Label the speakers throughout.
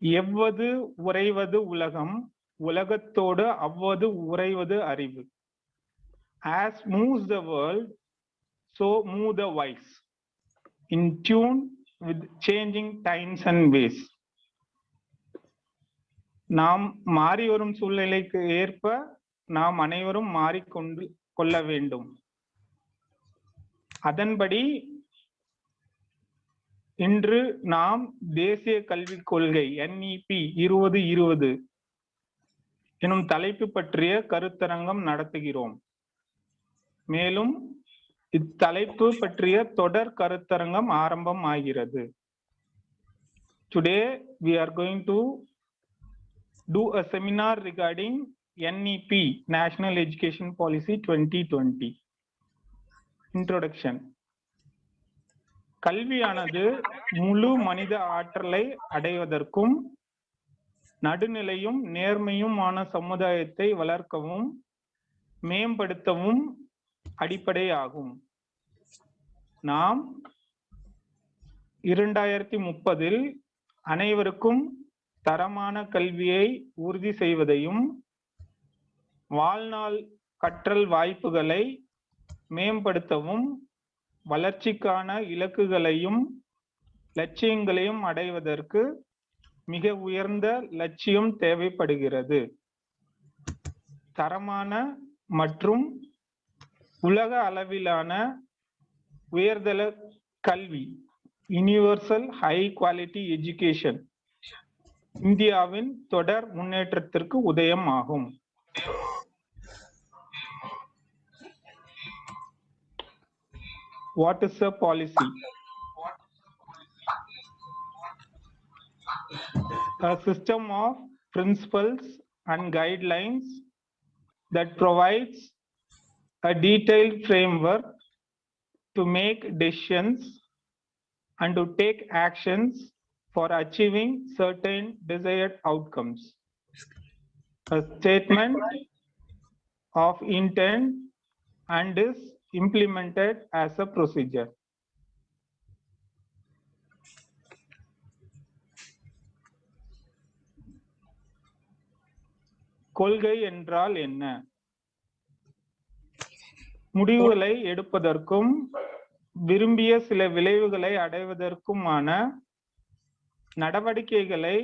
Speaker 1: எவ்வது உறைவது உலகம், உலகத்தோடு அவ்வது உறைவது அறிவு. As moves the world, so move the wise, in tune with changing times and ways. நாம் மாறி வரும் சூழ்நிலைக்கு ஏற்ப நாம் அனைவரும் மாறிக்கொண்டு கொள்ள வேண்டும். அதன்படி இன்று நாம் தேசிய கல்விக் கொள்கை NEP 2020 எனும் தலைப்பு பற்றிய கருத்தரங்கம் நடத்துகிறோம். மேலும் இத்தலைப்பு பற்றிய தொடர் கருத்தரங்கம் ஆரம்பம் ஆகிறது. Today we are going to do a seminar regarding NEP, National Education Policy 2020. Introduction. கல்வியானது முழு மனித ஆற்றலை அடைவதற்கும் நடுநிலையும் நேர்மையுமான சமுதாயத்தை வளர்க்கவும் மேம்படுத்தவும் அடிப்படையாகும். நாம் 2030 அனைவருக்கும் தரமான கல்வியை உறுதி செய்வதையும் வாழ்நாள் கற்றல் வாய்ப்புகளை மேம்படுத்தவும் வளர்ச்சிக்கான இலக்குகளையும் லட்சியங்களையும் அடைவதற்கு மிக உயர்ந்த லட்சியம் தேவைப்படுகிறது. தரமான மற்றும் உலக அளவிலான உயர்தர கல்வி, யுனிவர்சல் ஹை குவாலிட்டி எஜுகேஷன், இந்தியாவின் தொடர் முன்னேற்றத்திற்கு உதயம் ஆகும். What is a policy? A system of principles and guidelines that provides a detailed framework to make decisions and to take actions for achieving certain desired outcomes. A statement of intent and is implemented as a procedure. கொள்கை என்றால் என்ன? முடிவுகளை எடுப்பதற்கும் விரும்பிய சில விளைவுகளை அடைவதற்குமான நடவடிக்கைகளை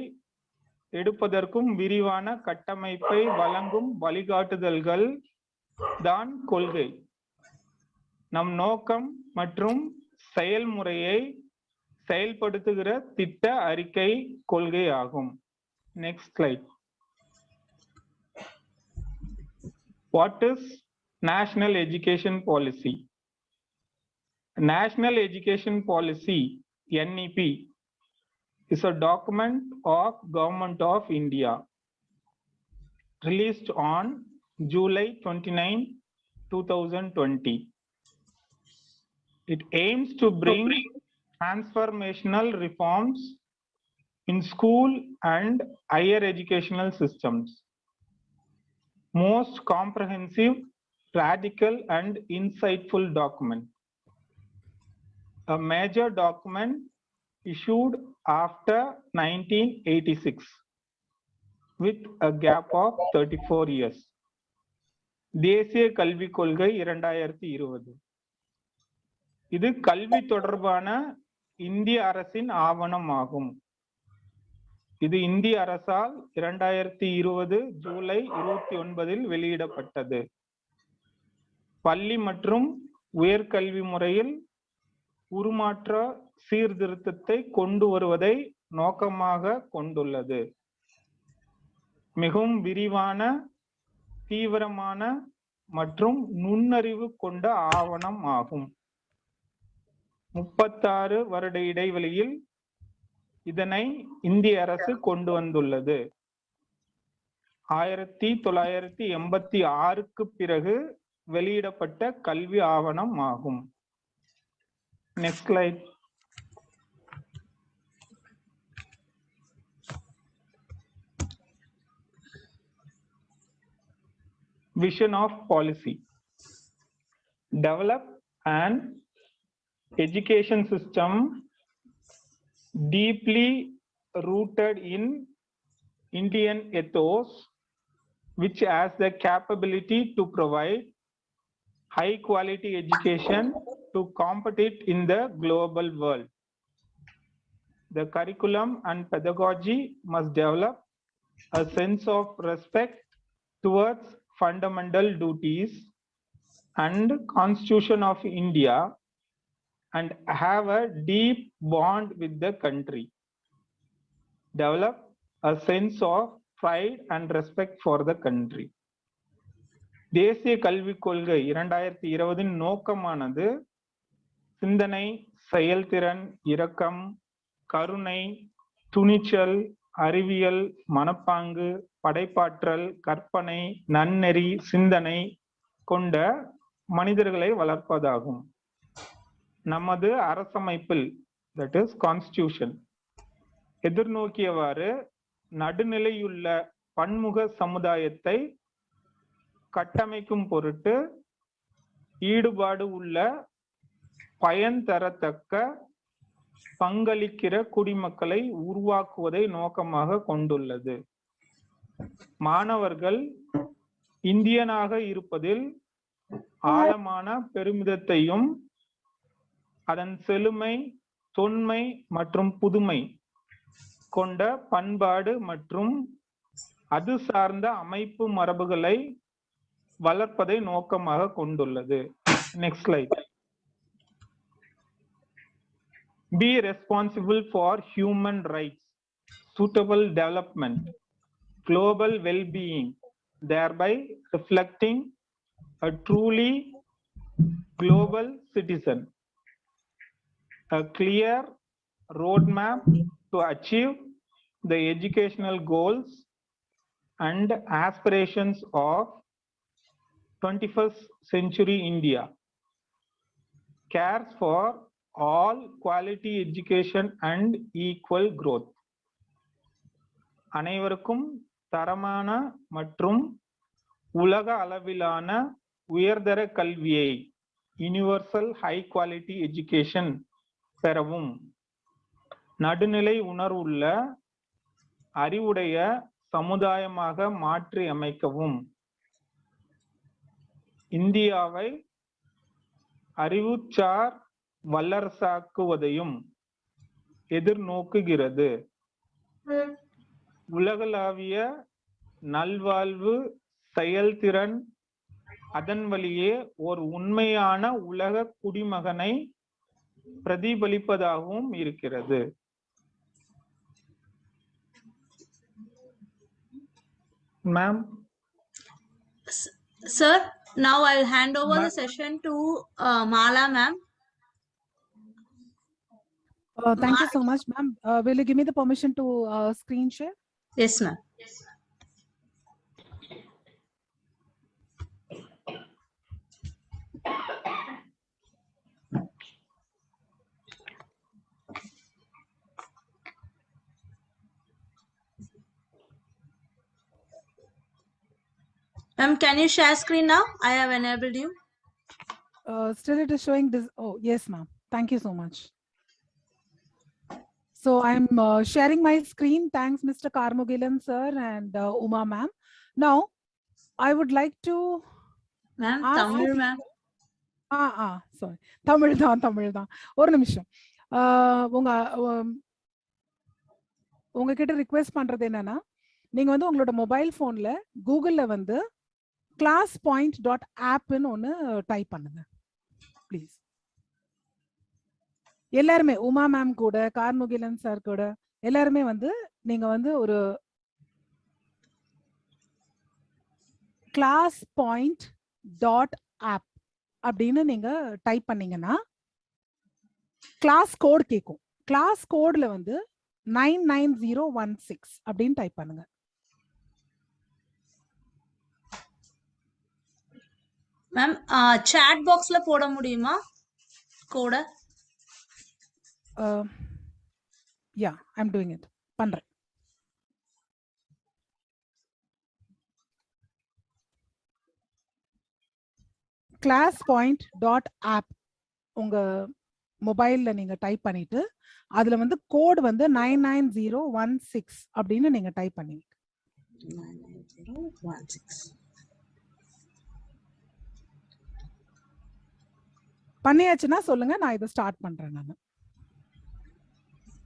Speaker 1: எடுப்பதற்கும் விரிவான கட்டமைப்பை வழங்கும் வழிகாட்டுதல்கள் தான் கொள்கை. நம் நோக்கம் மற்றும் செயல்முறையை செயல்படுத்துகிற திட்ட அறிக்கை கொள்கை ஆகும். Next slide. What is National Education Policy? National Education Policy NEP is a document of Government of India released on July 29, 2020. It aims to bring transformational reforms in school and higher educational systems. Most comprehensive, radical and insightful document. A major document issued after 1986 with a gap of 34 years. தேசிய கல்விக் கொள்கை 2020. இது கல்வி தொடர்பான இந்திய அரசின் ஆவணம் ஆகும். இது இந்திய அரசால் 2020 ஜூலை 29 வெளியிடப்பட்டது. பள்ளி மற்றும் உயர்கல்வி முறையில் உருமாற்ற சீர்திருத்தத்தை கொண்டு வருவதை நோக்கமாக கொண்டுள்ளது. மிகவும் விரிவான, தீவிரமான மற்றும் நுண்ணறிவு கொண்ட ஆவணம் ஆகும். 36 வருட இடைவெளியில் இதனை இந்திய அரசு கொண்டு வந்துள்ளது. 1986க்கு பிறகு வெளியிடப்பட்ட கல்வி ஆவணம் ஆகும். Next slide. Vision of policy. Develop an education system deeply rooted in Indian ethos, which has the capability to provide high quality education to compete in the global world. The curriculum and pedagogy must develop a sense of respect towards fundamental duties and Constitution of India and have a deep bond with the country. Develop a sense of pride and respect for the country. தேசிய கல்விக் கொள்கை 2020 நோக்கமானது சிந்தனை, செயல்திறன், இரக்கம், கருணை, துணிச்சல், அறிவியல், மனப்பாங்கு, படைப்பாற்றல், கற்பனை, நன்னெறி, சிந்தனை கொண்ட மனிதர்களை வளர்ப்பதாகும். நமது அரசமைப்பில், that is constitution, எதிர்நோக்கியவாறு நடுநிலையுள்ள பன்முக சமுதாயத்தை கட்டமைக்கும் பொருட்டு ஈடுபாடு உள்ள பயன் தரத்தக்க பங்களிக்கிற குடிமக்களை உருவாக்குவதை நோக்கமாக கொண்டுள்ளது. மாணவர்கள் இந்தியனாக இருப்பதில் ஆழமான பெருமிதத்தையும் அதன் செழுமை, தொன்மை மற்றும் புதுமை கொண்ட பண்பாடு மற்றும் அது சார்ந்த அமைப்பு மரபுகளை வளர்ப்பதை நோக்கமாக கொண்டுள்ளது. Next slide. Be responsible for human rights, suitable development, global well-being, thereby reflecting a truly global citizen. A clear roadmap to achieve the educational goals and aspirations of 21st century India. Cares for all quality education and equal growth. அனைவருக்கும் தரமான மற்றும் உலக அளவிலான உயர்தர கல்வியை, universal high quality education பெறவும், நடுநிலை உணர்வுள்ள அறிவுடைய சமுதாயமாக மாற்றி அமைக்கவும், இந்தியாவை அறிவுசார் வல்லரசாக்குவதையும் எதிர்நோக்குகிறது. உலகளாவிய நல்வாழ்வு செயல்திறன் அதன் வழியே ஒரு உண்மையான உலக குடிமகனை பிரதிபலிப்பதாகவும் இருக்கிறது. Ma'am.
Speaker 2: Sir, now I'll hand over the session to Mala ma'am.
Speaker 3: Thank you so much, ma'am. Will you give me the permission to screen share?
Speaker 2: Yes, ma'am. Ma'am, can you share screen now? I have enabled you.
Speaker 3: Still it is showing this. Oh, yes, ma'am. Thank you so much. So I'm sharing my screen. Thanks, Mr. Karmugilan sir and Uma ma'am. Now, I would like to.
Speaker 2: Ma'am, Tamil ma'am.
Speaker 3: Sorry. Tamil தான். ஒரு நிமிஷம். உங்ககிட்ட request பண்றது என்னன்னா, நீங்க வந்து உங்களோட mobile போன்ல கூகுள்ல வந்து classpoint.app ன்னு ஒன்னு டைப் பண்ணுங்க ப்ளீஸ். எல்லாருமே உமா மேம் கூட, கார்முகிலன் சார் கூட எல்லாருமே வந்து நீங்க வந்து ஒரு classpoint.app அப்படின்னு நீங்க டைப் பண்ணீங்கன்னா கிளாஸ் கோட் கேட்கும். கிளாஸ் கோட்ல வந்து 99016 அப்படின்னு டைப் பண்ணுங்க.
Speaker 2: மேம், chat boxல போட முடியுமா கோட?
Speaker 3: Yeah, I'm doing it. பண்றேன். classpoint.app உங்க மொபைல்ல நீங்க டைப் பண்ணிட்டு அதுல வந்து கோட் வந்து 99016 அப்படின்னு நீங்க டைப் பண்ணி
Speaker 2: 99016.
Speaker 3: பண்ணியாச்சுன்னா சொல்லுங்க, நான் இதை ஸ்டார்ட் பண்றேன். நான்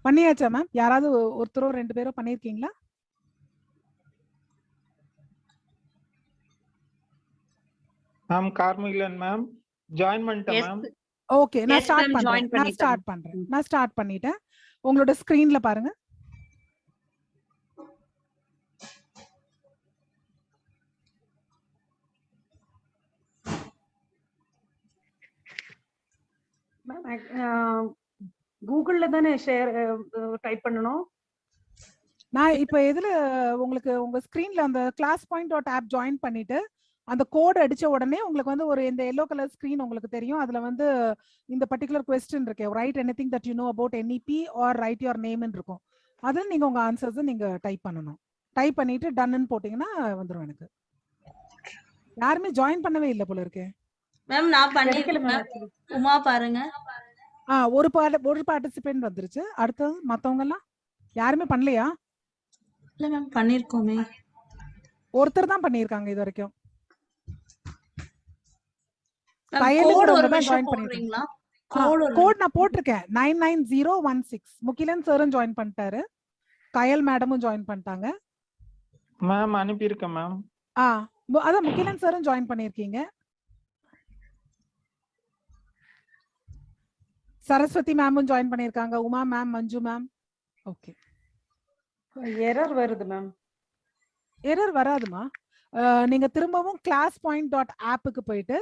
Speaker 3: பண்ணியாச்சா மேம்? யாராவது ஒருத்தரோ 2 பேரோ பண்ணிருக்கீங்களா?
Speaker 1: மேம் கார்முகிலன் மேம் ஜாயின் பண்ணிட்டேன் மேம்.
Speaker 3: ஓகே, நான்
Speaker 2: Yes,
Speaker 3: ஸ்டார்ட்
Speaker 2: ma'am, join
Speaker 3: பண்றேன். நான் ஸ்டார்ட் பண்ணிட்டேன். உங்களோட ஸ்கிரீன்ல பாருங்க.
Speaker 4: கூகுள்ல தானே ஷேர் டைப் பண்ணனும்.
Speaker 3: நான் இப்போ எதுல உங்களுக்கு உங்க ஸ்கிரீன்ல அந்த classpoint.app ஜாயின் பண்ணிட்டு அந்த கோட் அடிச்ச உடனே உங்களுக்கு வந்து ஒரு இந்த yellow color screen உங்களுக்கு தெரியும். அதுல வந்து இந்த particular question இருக்கு, write anything that you know about NEP or write your name ன்னு இருக்கும். அதுல நீங்க உங்க ஆன்சர்ஸ் நீங்க டைப் பண்ணனும். டைப் பண்ணிட்டு டன்னு போட்டீங்கன்னா வந்துரும். எனக்கு யாருமே ஜாயின் பண்ணவே இல்ல போல இருக்கே.
Speaker 2: மேம் நான் பண்ணிருக்கேன். உமா பாருங்க.
Speaker 3: ஒரு பார்ட்டிசிபென்ட் வந்துருச்சு. அடுத்து மத்தவங்க எல்லாம் யாருமே பண்ணலையா?
Speaker 2: இல்ல மேம் பண்ணிருக்கோமே.
Speaker 3: ஒருத்தர் தான் பண்ணிருக்காங்க இது வரைக்கும்.
Speaker 2: கோட் ஒரு நிமிஷம் போடுறீங்களா?
Speaker 3: கோட் நான் போட்டிருக்கேன் 99016. முகிலன் சாரும் ஜாயின் பண்ணிட்டாரு, கயல் மேடமும் ஜாயின் பண்ணிட்டாங்க.
Speaker 1: மேம் அனுப்பி இருக்கேன் மேம்.
Speaker 3: அதான் முகிலன் சாரும் ஜாயின் பண்ணிருக்கீங்க. சரஸ்வதி மேமும் ஜாயின் பண்ணிருக்காங்க, உமா மேம், மஞ்சு மேம். ஓகே,
Speaker 4: எரர் வருது மேம்.
Speaker 3: எரர் வராதுமா. நீங்க திரும்பவும் classpoint.appக்கு போயிட்டு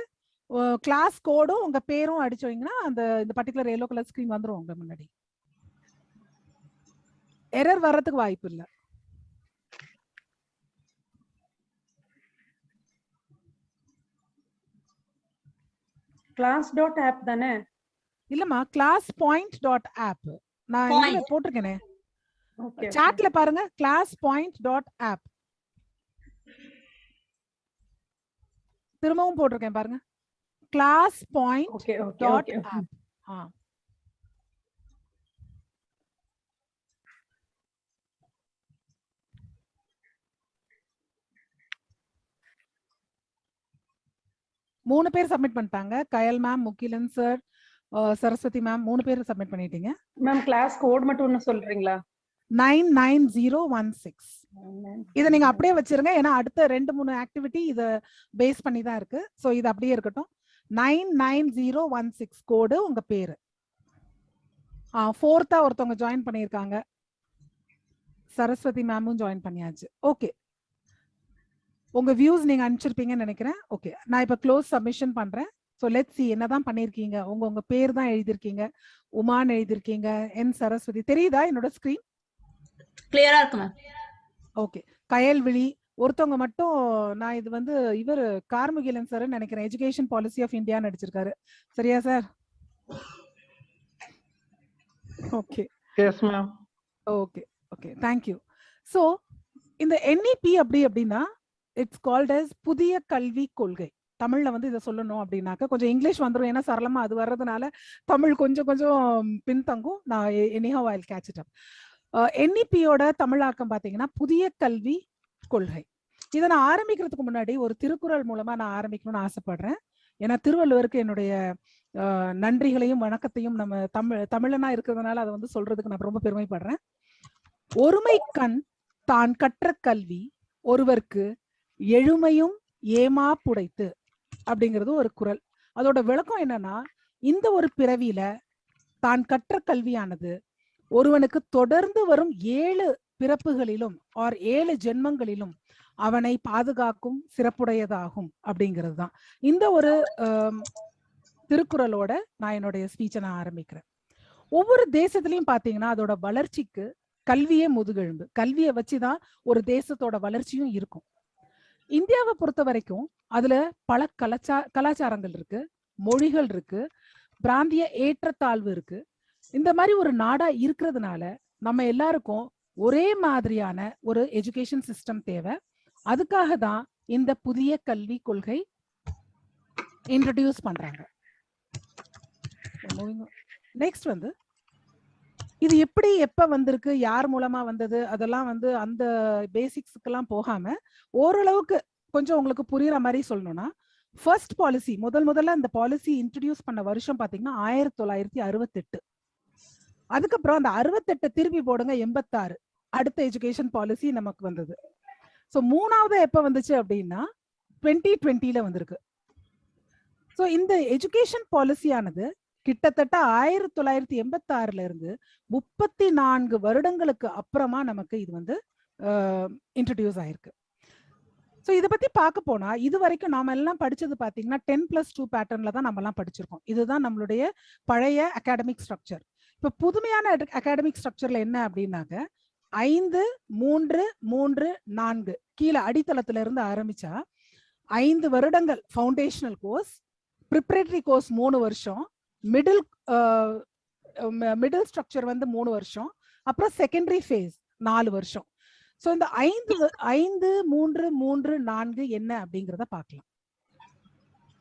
Speaker 3: கிளாஸ் கோடும் உங்க பேரும் அடிச்சீங்கன்னா அந்த இந்த பர்టిక్యులர் yellow color screen வந்துரும் உங்க முன்னாடி. எரர் வரதுக்கு வாய்ப்பு இல்ல.
Speaker 4: class.app தானே?
Speaker 3: இல்லம்மா, classpoint.app நான் இங்க போட்டுருக்கேனே.
Speaker 4: ஓகே,
Speaker 3: சாட்ல பாருங்க, classpoint.app திரும்பவும் போட்டிருக்கேன் பாருங்க, classpoint.app. மூணு பேர் சப்மிட் பண்ணிட்டாங்க. Kayal ma'am, Mugilan sir, Saraswathi ma'am, 3 பேர் சப்மிட் பண்ணிட்டீங்க.
Speaker 4: மேம் கிளாஸ் கோட் மட்டும் ஒன்னு சொல்றீங்களா?
Speaker 3: 99016. இத நீங்க அப்படியே வச்சிருங்க, ஏன்னா அடுத்த 2-3 ஆக்டிவிட்டி இத பேஸ் பண்ணி தான் இருக்கு. சோ இது அப்படியே இருக்கட்டும். 99016 கோடு உங்க பேரு. 4th ஒருத்தவங்க ஜாயின் பண்ணிருக்காங்க, சரஸ்வதி மேமும் ஜாயின் பண்ணியாச்சு. ஓகே, உங்க வியூஸ் நீங்க அனுப்பிச்சிருப்பீங்கன்னு நினைக்கிறேன். ஓகே, நான் இப்ப க்ளோஸ் சப்மிஷன் பண்றேன். சோ லெட்ஸ் see என்னதான் பண்ணிருக்கீங்க. உங்க பேர் தான் எழுதிருக்கீங்க, உமான் எழுதிருக்கீங்க, என் சரஸ்வதி. தெரியுதா என்னோட ஸ்கிரீன்?
Speaker 2: கிளியரா இருக்கு மேம்.
Speaker 3: ஓகே, கயல்விழி ஒருத்தவங்க மட்டும் நான் இது வந்து இவர் கார்முகிலன் சார் நினைக்கிறேன், எஜுகேஷன் பாலிசி ஆஃப் இந்தியா நடிச்சிருக்காரு. சரியா sir? Okay,
Speaker 1: yes ma'am.
Speaker 3: Okay okay, thank you. So இந்த NEP அப்படின்னா இட்ஸ் கால்ட் as புதிய கல்வி கொள்கை. தமிழ்ல வந்து இதை சொல்லணும் அப்படின்னாக்க கொஞ்சம் இங்கிலீஷ் வந்துடும், ஏன்னா சரளமா அது வர்றதுனால தமிழ் கொஞ்சம் பின்தங்கும். நான் anyhow I'll catch it up. NEP-யோட தமிழாக்கம் பாத்தீங்கன்னா புதிய கல்வி கொள்கை. இதை நான் ஆரம்பிக்கிறதுக்கு முன்னாடி ஒரு திருக்குறள் மூலமா நான் ஆரம்பிக்கணும்னு ஆசைப்படுறேன். ஏன்னா திருவள்ளுவருக்கு என்னுடைய நன்றிகளையும் வணக்கத்தையும் நம்ம தமிழனா இருக்கிறதுனால அதை வந்து சொல்றதுக்கு நான் ரொம்ப பெருமைப்படுறேன். ஒருமை கண் தான் கற்ற கல்வி ஒருவருக்கு எழுமையும் ஏமா புடைத்து அப்படிங்கிறது ஒரு குறள். அதோட விளக்கம் என்னன்னா, இந்த ஒரு பிறவியில தான் கற்ற கல்வியானது ஒருவனுக்கு தொடர்ந்து வரும் 7 பிறப்புகளிலும் 7 ஜென்மங்களிலும் அவனை பாதுகாக்கும் சிறப்புடையதாகும் அப்படிங்கிறது தான். இந்த ஒரு திருக்குறளோட நான் என்னுடைய ஸ்பீச்சை நான் ஆரம்பிக்கிறேன். ஒவ்வொரு தேசத்திலையும் பாத்தீங்கன்னா அதோட வளர்ச்சிக்கு கல்வியே முதுகெலும்பு. கல்வியை வச்சுதான் ஒரு தேசத்தோட வளர்ச்சியும் இருக்கும். இந்தியாவை பொறுத்த வரைக்கும் அதுல பல கலாச்சாரங்கள் இருக்கு, மொழிகள் இருக்கு, பிராந்திய ஏற்றத்தாழ்வு இருக்கு. இந்த மாதிரி ஒரு நாடா இருக்கிறதுனால நம்ம எல்லாருக்கும் ஒரே மாதிரியான ஒரு எஜுகேஷன் சிஸ்டம் தேவை. அதுக்காக தான் இந்த புதிய கல்வி கொள்கை இன்ட்ரோடியூஸ் பண்றாங்க. நெக்ஸ்ட் வந்து இது எப்படி எப்ப வந்திருக்கு, யார் மூலமா வந்தது, அதெல்லாம் வந்து அந்த பேசிக்ஸ்க்கெல்லாம் போகாம ஓரளவுக்கு கொஞ்சம் உங்களுக்கு புரியுற மாதிரி சொல்லணும்னா, ஃபர்ஸ்ட் பாலிசி முதல்ல இந்த பாலிசி இன்ட்ரடியூஸ் பண்ண வருஷம் பாத்தீங்கன்னா 1968. அதுக்கப்புறம் அந்த 68 திருப்பி போடுங்க 86 அடுத்த எஜுகேஷன் பாலிசி நமக்கு வந்தது. ஸோ மூணாவது எப்ப வந்துச்சு அப்படின்னா 2020ல வந்திருக்கு. ஸோ இந்த எஜுகேஷன் பாலிசியானது கிட்டத்தட்ட 1986ல இருந்து 34 வருடங்களுக்கு அப்புறமா நமக்கு இது வந்து இன்ட்ரடியூஸ் ஆயிருக்கு. ஸோ இதை பத்தி பார்க்க போனா இது வரைக்கும் நாம எல்லாம் படிச்சது பாத்தீங்கன்னா 10+2 பேட்டர்ன்ல தான் நம்ம எல்லாம் படிச்சிருக்கோம். இதுதான் நம்மளுடைய பழைய அகாடமிக் ஸ்ட்ரக்சர். இப்ப புதுமையான அகாடமிக் ஸ்ட்ரக்சர்ல என்ன அப்படின்னாக்க 5, 3, 3, 4 கீழே அடித்தளத்துல இருந்து ஆரம்பிச்சா 5 வருடங்கள் ஃபவுண்டேஷனல் கோர்ஸ், ப்ரிப்பரேட்டரி கோர்ஸ் 3 வருஷம், மிடில் ஸ்ட்ரக்சர் வந்து 3 வருஷம், அப்புறம் செகண்டரி ஃபேஸ் 4 வருஷம். ஸோ இந்த 5, 3, 3, 4 என்ன அப்படிங்கிறத பார்க்கலாம்.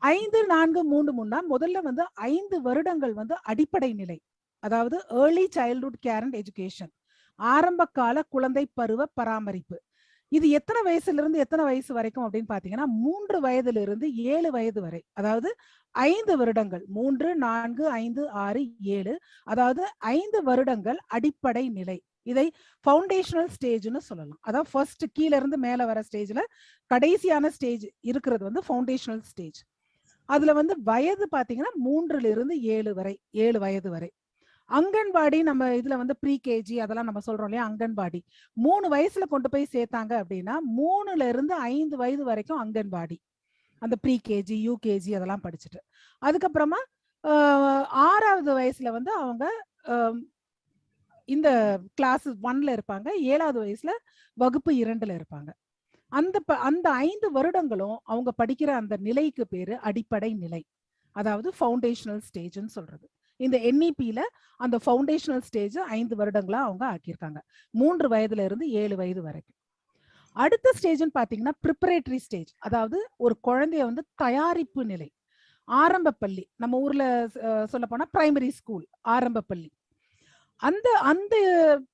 Speaker 3: 5, 4, 3, 3 முதல்ல வந்து 5 வருடங்கள் வந்து அடிப்படை நிலை, அதாவது early childhood care and education, ஆரம்ப கால குழந்தை பருவ பராமரிப்பு. இது எத்தனை வயசுல இருந்து எத்தனை வயசு வரைக்கும் அப்படின்னு பாத்தீங்கன்னா 3 வயதுல இருந்து 7 வயது வரை, அதாவது 5 வருடங்கள் 3, 4, 5, 6, 7, அதாவது 5 வருடங்கள் அடிப்படை நிலை. இதை ஃபவுண்டேஷனல் ஸ்டேஜ்னு சொல்லலாம். அதாவது ஃபர்ஸ்ட் கீழ இருந்து மேல வர ஸ்டேஜ்ல கடைசியான ஸ்டேஜ் இருக்கிறது வந்து ஃபவுண்டேஷனல் ஸ்டேஜ். அதுல வந்து வயது பாத்தீங்கன்னா 3ல இருந்து 7 வயது வரை. அங்கன்வாடி நம்ம இதுல வந்து ப்ரீ கேஜி அதெல்லாம் நம்ம சொல்றோம் இல்லையா, அங்கன்வாடி 3 வயசுல கொண்டு போய் சேர்த்தாங்க அப்படின்னா 3ல இருந்து 5 வயது வரைக்கும் அங்கன்வாடி, அந்த ப்ரீ கேஜி யூகேஜி அதெல்லாம் படிச்சுட்டு அதுக்கப்புறமா 6வது வயசுல வந்து அவங்க இந்த கிளாஸ் 1ல இருப்பாங்க, 7வது வயசுல வகுப்பு 2ல இருப்பாங்க. அந்த 5 வருடங்களும் அவங்க படிக்கிற அந்த நிலைக்கு பேரு அடிப்படை நிலை, அதாவது ஃபவுண்டேஷனல் ஸ்டேஜ்னு சொல்றது. இந்த NEPல அந்த ஃபவுண்டேஷனல் ஸ்டேஜ் 5 வருடங்களா அவங்க ஆக்கியிருக்காங்க, 3 வயதுல இருந்து 7 வயது வரைக்கும். அடுத்த ஸ்டேஜ்னு பாத்தீங்கன்னா ப்ரிப்பரேட்டரி ஸ்டேஜ், அதாவது ஒரு குழந்தைய வந்து தயாரிப்பு நிலை, ஆரம்ப பள்ளி, நம்ம ஊர்ல சொல்ல போனா பிரைமரி ஸ்கூல், ஆரம்ப பள்ளி. அந்த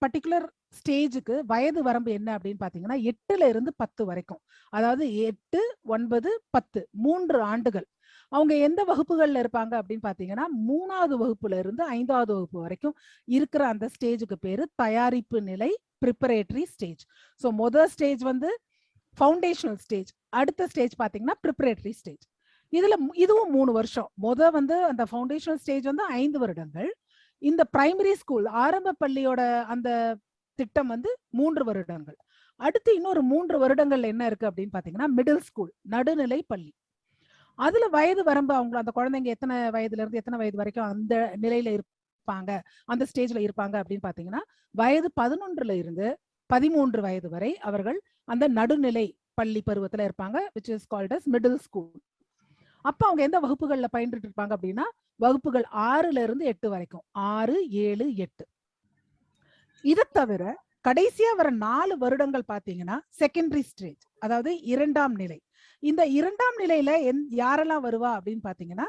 Speaker 3: பர்டிகுலர் ஸ்டேஜுக்கு வயது வரம்பு என்ன அப்படின்னு பாத்தீங்கன்னா 8ல இருந்து 10 வரைக்கும், அதாவது 8, 9, 10 3 ஆண்டுகள். அவங்க எந்த வகுப்புகள்ல இருப்பாங்க அப்படின்னு பாத்தீங்கன்னா 3வது வகுப்புல இருந்து 5வது வகுப்பு வரைக்கும் இருக்கிற அந்த ஸ்டேஜுக்கு பேரு தயாரிப்பு நிலை, ப்ரிப்பரேட்டரி ஸ்டேஜ். ஸோ முதல் ஸ்டேஜ் வந்து ஃபவுண்டேஷனல் ஸ்டேஜ், அடுத்த ஸ்டேஜ் பாத்தீங்கன்னா ப்ரிப்பரேட்டரி ஸ்டேஜ். இதுவும் 3 வருஷம். வந்து அந்த ஃபவுண்டேஷனல் ஸ்டேஜ் வந்து 5 வருடங்கள். இந்த பிரைமரி ஸ்கூல் ஆரம்ப பள்ளியோட அந்த திட்டம் வந்து 3 வருடங்கள். அடுத்து இன்னொரு 3 வருடங்கள் என்ன இருக்கு அப்படின்னு பாத்தீங்கன்னா மிடில் ஸ்கூல், நடுநிலை பள்ளி. அதுல வயது வரம்பு அவங்க அந்த குழந்தைங்க எத்தனை வயதுல இருந்து எத்தனை வயது வரைக்கும் அந்த நிலையில இருப்பாங்க, அந்த ஸ்டேஜ்ல இருப்பாங்க அப்படின்னு பாத்தீங்கன்னா வயது 11ல இருந்து 13 வயது வரை அவர்கள் அந்த நடுநிலை பள்ளி பருவத்துல இருப்பாங்க, which is called as middle school. அப்ப அவங்க எந்த வகுப்புகள்ல பயின்றுட்டு இருப்பாங்க அப்படின்னா வகுப்புகள் 6ல இருந்து 8 வரைக்கும், 6, 7, 8. இதை தவிர கடைசியா வர 4 வருடங்கள் பாத்தீங்கன்னா செகண்டரி ஸ்டேஜ், அதாவது 2ஆம் நிலை. இந்த 2ஆம் நிலையில யாரெல்லாம் வருவா அப்படின்னு பாத்தீங்கன்னா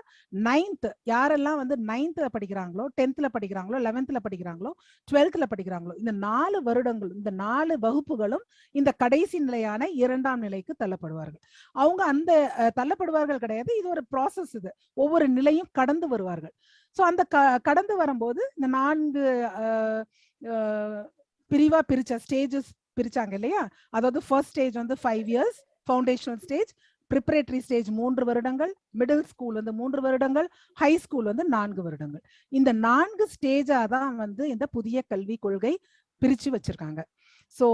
Speaker 3: 9th, யாரெல்லாம் வந்து 9th படிக்கிறாங்களோ, 10th படிக்கிறாங்களோ, 11th படிக்கிறாங்களோ, 12th படிக்கிறாங்களோ, இந்த 4 வருடங்கள், இந்த 4 வகுப்புகளும் இந்த கடைசி நிலையான 2ஆம் நிலைக்கு தள்ளப்படுவார்கள். அவங்க அந்த தள்ளப்படுவார்கள் கிடையாது, இது ஒரு ப்ராசஸ். இது ஒவ்வொரு நிலையும் கடந்து வருவார்கள். ஸோ அந்த கடந்து வரும்போது இந்த 4 பிரிவா பிரிச்ச ஸ்டேஜஸ் பிரிச்சாங்க இல்லையா, அதாவது ஃபர்ஸ்ட் ஸ்டேஜ் வந்து 5 years foundational stage, preparatory stage 3 வருடங்கள், மிடில் ஸ்கூல் வந்து 3 வருடங்கள், ஹை ஸ்கூல் வந்து 4 வருடங்கள். இந்த 4 ஸ்டேஜா தான் வந்து இந்த புதிய கல்விக் கொள்கை பிரிச்சு வச்சிருக்காங்க. ஸோ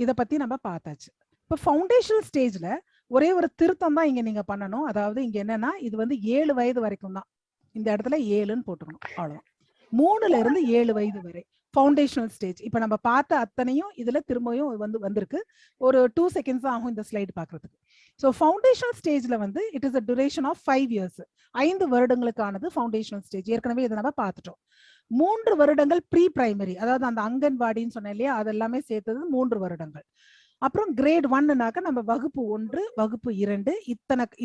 Speaker 3: இதை பத்தி நம்ம பார்த்தாச்சு. இப்போ ஃபவுண்டேஷனல் ஸ்டேஜ்ல ஒரே ஒரு திருத்தம் தான் இங்க நீங்க பண்ணணும். அதாவது இங்க என்னன்னா இது வந்து 7 வயது வரைக்கும் தான், இந்த இடத்துல 7ன்னு போட்டுக்கணும், அவ்வளவுதான். 3ல இருந்து 7 வயது வரை ஃபவுண்டேஷனல் ஸ்டேஜ். இப்ப நம்ம பார்த்த அத்தனையும் இதுல திரும்பியும் வந்திருக்கு. ஒரு 2 seconds ஆகும் இந்த ஸ்லைட் பாக்குறதுக்கு. ஸோ ஃபவுண்டேஷனல் ஸ்டேஜ்ல வந்து it is a duration of 5 years, 5 வருடங்களுக்கானது ஃபவுண்டேஷனல் ஸ்டேஜ். ஏற்கனவே இதை நம்ம பார்த்துட்டோம். 3 வருடங்கள் ப்ரீ பிரைமரி, அதாவது அந்த அங்கன்வாடின்னு சொன்னேன் இல்லையா, அது எல்லாமே சேர்த்தது 3 வருடங்கள். அப்புறம் கிரேட் 1னாக்க நம்ம வகுப்பு 1, வகுப்பு 2,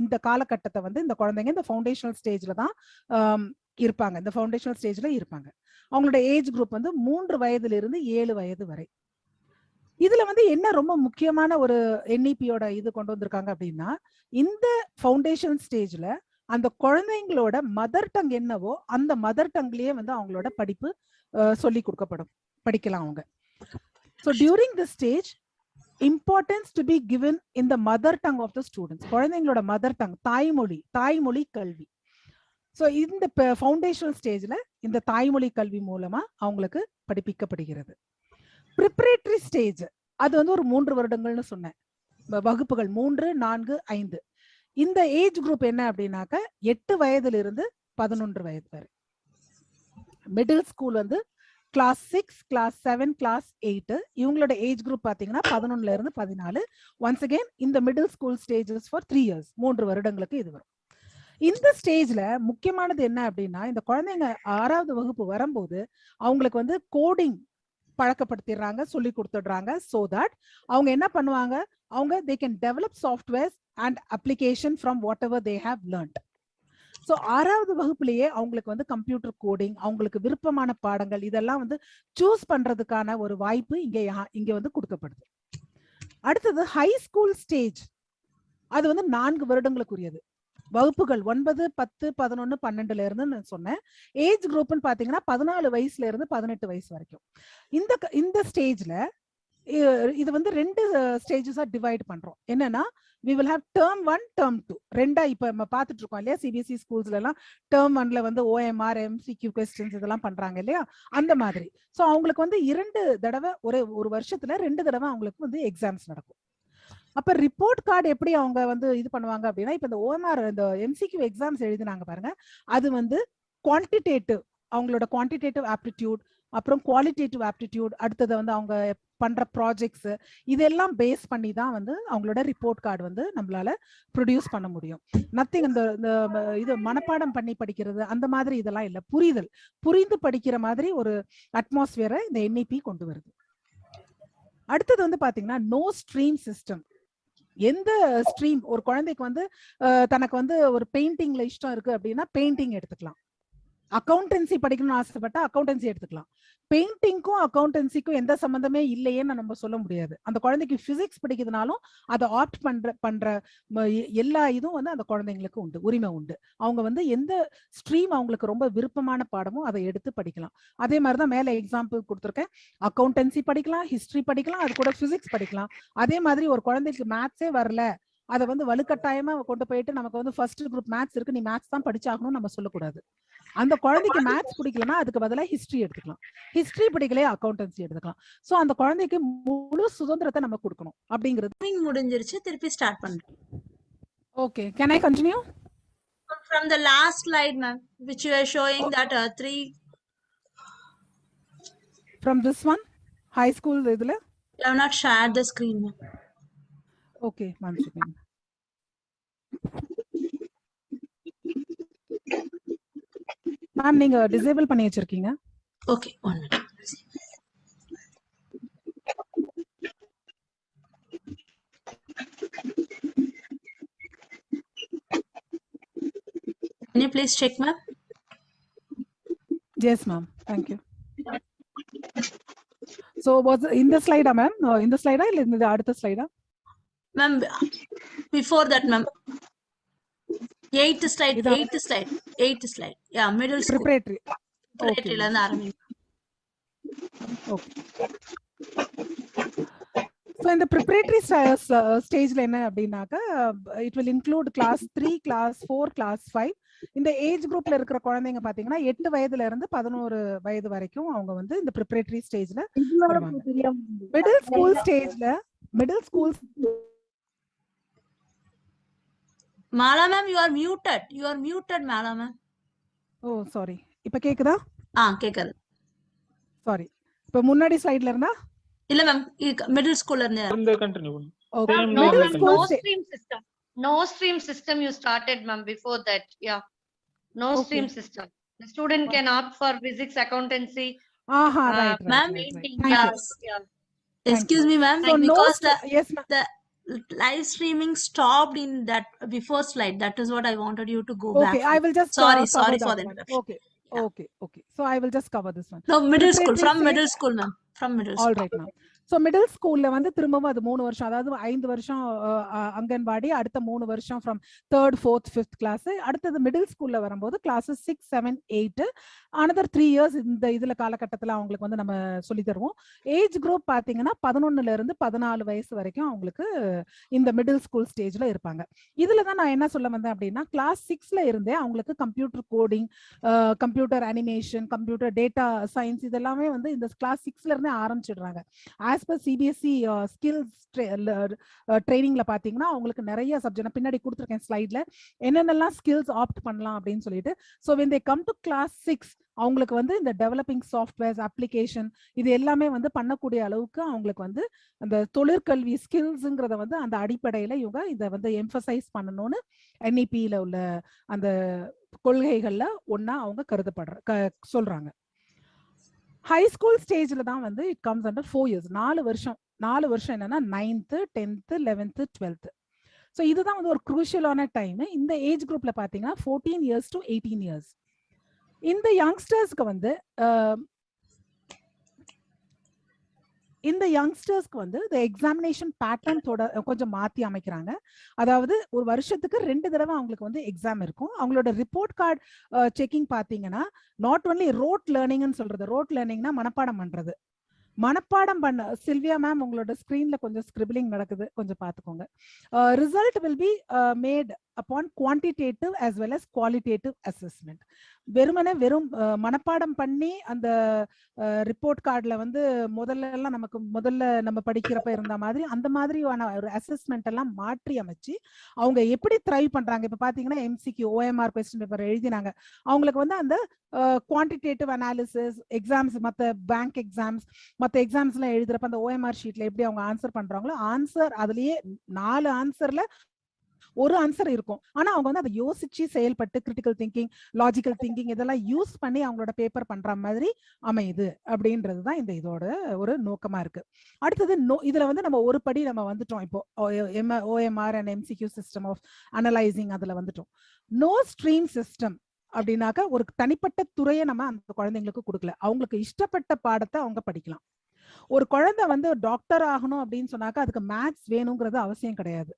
Speaker 3: இந்த காலகட்டத்தை வந்து இந்த குழந்தைங்க இந்த ஃபவுண்டேஷனல் ஸ்டேஜ்ல தான் இருப்பாங்க, இந்த ஃபவுண்டேஷனல் ஸ்டேஜ்ல இருப்பாங்க. அவங்களோட ஏஜ் குரூப் வந்து 3 வயதிலிருந்து 7 வயது வரை. இதுல வந்து என்ன ரொம்ப முக்கியமான ஒரு NEP-யோட இது கொண்டு வந்திருக்காங்க அப்படின்னா, இந்த ஃபவுண்டேஷன் ஸ்டேஜ்ல அந்த குழந்தைங்களோட மதர் டங் என்னவோ அந்த மதர் டங்லயே வந்து அவங்களோட படிப்பு சொல்லி கொடுக்கப்படும், படிக்கலாம் அவங்க. So during the stage importance to be given in the mother tongue of the students. குழந்தைங்களோட மதர் டங், தாய்மொழி கல்வி. ஸோ இந்த ஃபவுண்டேஷனல் ஸ்டேஜ்ல இந்த தாய்மொழி கல்வி மூலமா அவங்களுக்கு படிப்பிக்கப்படுகிறது. ப்ரிப்பரேட்டரி ஸ்டேஜ் அது வந்து ஒரு 3 வருடங்கள்னு சொன்னேன், வகுப்புகள் 3, 4, 5. இந்த ஏஜ் குரூப் என்ன அப்படின்னாக்க 8 வயதிலிருந்து 11 வயது வரை. மிடில் ஸ்கூல் வந்து கிளாஸ் 6, கிளாஸ் 7, கிளாஸ் 8. இவங்களோட ஏஜ் குரூப் பாத்தீங்கன்னா 11ல இருந்து 14. ஒன்ஸ் அகெயின் இந்த middle school stages for 3 years, 3 வருடங்களுக்கு இது வரும். இந்த ஸ்டேஜ்ல முக்கியமானது என்ன அப்படின்னா, இந்த குழந்தைங்க 6வது வகுப்பு வரும்போது அவங்களுக்கு வந்து கோடிங் பழக்கப்படுத்திடுறாங்க, சொல்லி கொடுத்துடுறாங்க. சோ தட் அவங்க என்ன பண்ணுவாங்க, அவங்க they can develop softwares and application from whatever they have learned. So 6வது வகுப்புலயே அவங்களுக்கு வந்து கம்ப்யூட்டர் கோடிங், அவங்களுக்கு விருப்பமான பாடங்கள் இதெல்லாம் வந்து சூஸ் பண்றதுக்கான ஒரு வாய்ப்பு இங்க வந்து கொடுக்கப்படுது. அடுத்தது ஹை ஸ்கூல் ஸ்டேஜ், அது வந்து 4 வருடங்களுக்குரியது. வகுப்புகள் 9, 10, 11, 12ல இருந்து நான் சொன்னேன். ஏஜ் குரூப்னு பாத்தீங்கன்னா 14 வயசுல இருந்து 18 வயசு வரைக்கும். இந்த ஸ்டேஜ்ல இது வந்து 2 ஸ்டேஜஸா டிவைட் பண்றோம். என்னன்னா, we will have term 1, term 2. ரெண்டா இப்ப நம்ம பாத்துட்டு இருக்கோம் இல்லையா, CBSE ஸ்கூல்ஸ்ல எல்லாம் term 1ல வந்து OMR, MCQ questions இதெல்லாம் பண்றாங்க இல்லையா, அந்த மாதிரி. சோ அவங்களுக்கு வந்து 2 தடவை ஒரு வருஷத்துல 2 தடவை அவங்களுக்கு வந்து எக்ஸாம்ஸ் நடக்கும். அப்ப ரிப்போர்ட் கார்டு எப்படி அவங்க வந்து இது பண்ணுவாங்க அப்படின்னா, இப்ப இந்த OMR இந்த MCQ எக்ஸாம்ஸ் எழுதினாங்க பாருங்க, அது வந்து குவான்டிடேட்டிவ், அவங்களோட குவான்டிடேட்டிவ் ஆப்டிடியூட், அப்புறம் குவாலிட்டேட்டிவ் ஆப்டிடியூட், அடுத்தது வந்து அவங்க பண்ற ப்ராஜெக்ட்ஸ், இதெல்லாம் பேஸ் பண்ணி தான் வந்து அவங்களோட ரிப்போர்ட் கார்டு வந்து நம்மளால ப்ரொடியூஸ் பண்ண முடியும். நத்திங் இந்த இது மனப்பாடம் பண்ணி படிக்கிறது அந்த மாதிரி இதெல்லாம் இல்லை, புரிந்து படிக்கிற மாதிரி ஒரு அட்மாஸ்பியரை இந்த NEP கொண்டு வருது. அடுத்தது வந்து பாத்தீங்கன்னா நோ ஸ்ட்ரீம் சிஸ்டம். எந்த ஸ்ட்ரீம், ஒரு குழந்தைக்கு வந்து தனக்கு வந்து ஒரு பெயிண்டிங்ல இஷ்டம் இருக்கு அப்படின்னா பெயிண்டிங் எடுத்துக்கலாம். அக்கௌண்டன்சி படிக்கணும்னு ஆசைப்பட்டா அக்கௌண்டன்சி எடுத்துக்கலாம். பெயிண்டிங்க்கும் அக்கௌண்டன்சிக்கும் எந்த சம்பந்தமே இல்லையேன்னு நம்ம சொல்ல முடியாது. அந்த குழந்தைக்கு பிசிக்ஸ் படிக்கிறதுனாலும் அதை ஆப்ட் பண்ற எல்லா இதுவும் வந்து அந்த குழந்தைங்களுக்கு உண்டு, உரிமை உண்டு. அவங்க வந்து எந்த ஸ்ட்ரீம் அவங்களுக்கு ரொம்ப விருப்பமான பாடமோ அதை எடுத்து படிக்கலாம். அதே மாதிரிதான் மேல எக்ஸாம்பிள் கொடுத்துருக்கேன், அக்கௌண்டன்சி படிக்கலாம், ஹிஸ்டரி படிக்கலாம், அது கூட பிசிக்ஸ் படிக்கலாம். அதே மாதிரி ஒரு குழந்தைக்கு மேத்ஸே வரல, அதை வந்து வலுக்கட்டாயமா கொண்டு போயிட்டு நமக்கு வந்து ஃபர்ஸ்ட் குரூப் மேத்ஸ் இருக்கு, நீ மேத்ஸ் தான் படிச்சாகணும்னு நம்ம சொல்லக்கூடாது. அந்த குழந்தைக்கு மேத்ஸ் பிடிக்கலன்னா அதுக்கு பதிலாக ஹிஸ்டரி எடுத்துக்கலாம், ஹிஸ்டரி பிடிக்கலையே அக்கௌண்டன்சி எடுத்துக்கலாம். சோ அந்த குழந்தைக்கு முழு சுதந்திரத்தை நம்ம கொடுக்கணும் அப்படிங்கிறது.
Speaker 2: முடிஞ்சிருச்சு, திருப்பி ஸ்டார்ட் பண்றேன்.
Speaker 3: Okay, can I continue
Speaker 2: from the last slide, ma'am, which you are showing that 3
Speaker 3: from this one high school idla?
Speaker 2: You have not shared the screen, ma'am.
Speaker 3: Okay, one second. Ma'am, நீங்க disable பண்ணி வச்சிருக்கீங்க.
Speaker 2: Okay, 1 minute. Can you please check, ma'am?
Speaker 3: Yes, ma'am. Thank you. So was in the slide, ma'am? In the slide illa in the adutha slide?
Speaker 2: Ma'am, before that, ma'am. 8th slide. Yeah, middle school.
Speaker 3: Preparatory.
Speaker 2: Preparatory la ஆரம்பிங்க.
Speaker 3: Okay. So in the preparatory stage la enna அப்படினாக்க, it will include class 3, class 4, class 5. இந்த age குரூப்ல இருக்கிற குழந்தைங்க பாத்தீங்கன்னா 8 வயதுல இருந்து 11 வயது வரைக்கும் அவங்க வந்து இந்த preparatory stageல வருவாங்க. middle school
Speaker 2: Mala ma'am, you are muted, Mala ma'am.
Speaker 3: Oh, sorry. இப்ப கேக்குதா?
Speaker 2: கேக்குது.
Speaker 3: Sorry. இப்ப முன்னாடி ஸ்லைட்ல இருந்தா?
Speaker 2: இல்ல மேம், மிடில் ஸ்கூல்ல இருந்து
Speaker 1: கண்டினியூ பண்ணு.
Speaker 3: Okay.
Speaker 5: No stream system you started, ma'am, before that. Yeah. No stream system. The student can opt for physics, accountancy.
Speaker 3: Right.
Speaker 2: Ma'am,
Speaker 5: painting.
Speaker 2: yeah. Excuse me, ma'am.
Speaker 3: So
Speaker 2: because
Speaker 3: yes, ma'am.
Speaker 2: the live streaming stopped in that before slide. That is what I wanted you to go back.
Speaker 3: Okay, I will just
Speaker 2: sorry
Speaker 3: cover
Speaker 2: for
Speaker 3: that
Speaker 2: the
Speaker 3: one.
Speaker 2: interruption.
Speaker 3: Okay, okay. So I will just cover this one.
Speaker 2: No, middle school,
Speaker 3: Preparatory
Speaker 2: from
Speaker 3: stage-
Speaker 2: middle school, ma'am. From middle
Speaker 3: All
Speaker 2: school.
Speaker 3: right, ma'am. So middle ஸ்கூல்ல வந்து திரும்பவும் அது 3 வருஷம், அதாவது 5 வருஷம் அங்கன்வாடி, அடுத்த 3 வருஷம் from 3rd 4th 5th class. அடுத்தது மிடில் ஸ்கூல்ல வரும்போது கிளாஸஸ் 6 7 8 another 3 years இந்த இதுல காலகட்டத்தில் அவங்களுக்கு வந்து நம்ம சொல்லி தருவோம். ஏஜ் குரூப் பாத்தீங்கன்னா 11ல இருந்து 14 வயசு வரைக்கும் அவங்களுக்கு இந்த மிடில் ஸ்கூல் ஸ்டேஜ்ல இருப்பாங்க. இதுல தான் நான் என்ன சொல்ல வந்தேன் அப்படின்னா, கிளாஸ் 6ல இருந்தே அவங்களுக்கு computer coding, computer animation, computer data science இதெல்லாமே வந்து இந்த கிளாஸ் 6ல இருந்தே ஆரம்பிச்சிடுறாங்க. ஆஸ் பர் சிபிஎஸ்இ ஸ்கில்ஸ் ட்ரைனிங்ல பாத்தீங்கன்னா அவங்களுக்கு நிறைய சப்ஜெக்ட் பின்னாடி கொடுத்துருக்கேன் ஸ்லைட்ல என்னென்னலாம் ஸ்கில்ஸ் ஆப்ட் பண்ணலாம் அப்படின்னு சொல்லிட்டு. So when they come to class 6 அவங்களுக்கு வந்து இந்த டெவலப்பிங் சாஃப்ட்வேர்ஸ், அப்ளிகேஷன் இது எல்லாமே வந்து பண்ணக்கூடிய அளவுக்கு அவங்களுக்கு வந்து அந்த தொழிற்கல்வி ஸ்கில்ஸுங்கிறத வந்து அந்த அடிப்படையில இவங்க இதை வந்து எம்பசைஸ் பண்ணணும்னு என்இபியில உள்ள அந்த கொள்கைகள்ல ஒன்னா அவங்க சொல்றாங்க. ஹை ஸ்கூல் ஸ்டேஜ்ல தான் வந்து இட் கம்ஸ் அண்டர் 4 years, 4 வருஷம் என்னன்னா 9th 10th 11th 12th. So இதுதான் வந்து ஒரு குரூஷியலான டைம். இந்த ஏஜ் குரூப்ல பாத்தீங்கன்னா 14 years to 18 years. இந்த யங்ஸ்டர்ஸ்க்கு வந்து இந்த எக்ஸாமினேஷன் பேட்டர்ன் கொஞ்சம் மாத்தி அமைக்கிறாங்க. அதாவது ஒரு வருஷத்துக்கு 2 தடவை அவங்களுக்கு வந்து எக்ஸாம் இருக்கும். அவங்களோட ரிப்போர்ட் கார்டு செக்கிங் பாத்தீங்கன்னா நாட் ஒன்லி ரோட் லேர்னிங்னு சொல்றது, ரோட் லேர்னிங்னா மனப்பாடம் பண்றது, மனப்பாடம் பண்ண சில்வியா மேம் உங்களோட ஸ்கிரீன்ல கொஞ்சம் ஸ்கிரிபிளிங் நடக்குது, கொஞ்சம் பாத்துக்கோங்க. Result will be made upon quantitative as well as qualitative assessment. வெறும் மனப்பாடம் பண்ணி அந்த ரிப்போர்ட் கார்டுல வந்து முதல்ல நம்ம படிக்கிறப்ப இருந்த மாதிரி அந்த மாதிரியான ஒரு அசஸ்மெண்ட் எல்லாம் மாற்றி அமைச்சு அவங்க எப்படி த்ரைவ் பண்றாங்க. இப்ப பாத்தீங்கன்னா எம்சிக்யூ OMR கொஸ்டின் பேப்பர் எழுதினாங்க, அவங்களுக்கு வந்து அந்த குவான்டிடேட்டிவ் அனாலிசிஸ் எக்ஸாம்ஸ், மற்ற பேங்க் எக்ஸாம்ஸ், மற்ற எக்ஸாம்ஸ் எல்லாம் எழுதுறப்ப அந்த OMR ஷீட்ல எப்படி அவங்க ஆன்சர் பண்றாங்களோ, ஆன்சர் அதுலயே 4 ஆன்சர்ல ஒரு ஆன்சர் இருக்கும். ஆனா அவங்க வந்து அதை யோசிச்சு செயல்பட்டு கிரிட்டிக்கல் திங்கிங், லாஜிக்கல் திங்கிங் இதெல்லாம் யூஸ் பண்ணி அவங்களோட பேப்பர் பண்ற மாதிரி அமையுது அப்படின்றதுதான் இந்த இதோட ஒரு நோக்கமா இருக்கு. அடுத்தது இதுல வந்து நம்ம ஒரு படி நம்ம வந்துட்டோம். இப்போ OMR and MCQ system of analysing அதுல வந்துட்டோம். நோ ஸ்ட்ரீம் சிஸ்டம் அப்படின்னாக்க ஒரு தனிப்பட்ட துறையை நம்ம அந்த குழந்தைங்களுக்கு கொடுக்கல, அவங்களுக்கு இஷ்டப்பட்ட பாடத்தை அவங்க படிக்கலாம். ஒரு குழந்தை வந்து டாக்டர் ஆகணும் அப்படின்னு சொன்னாக்க அதுக்கு மேத்ஸ் வேணுங்கிறது அவசியம் கிடையாது.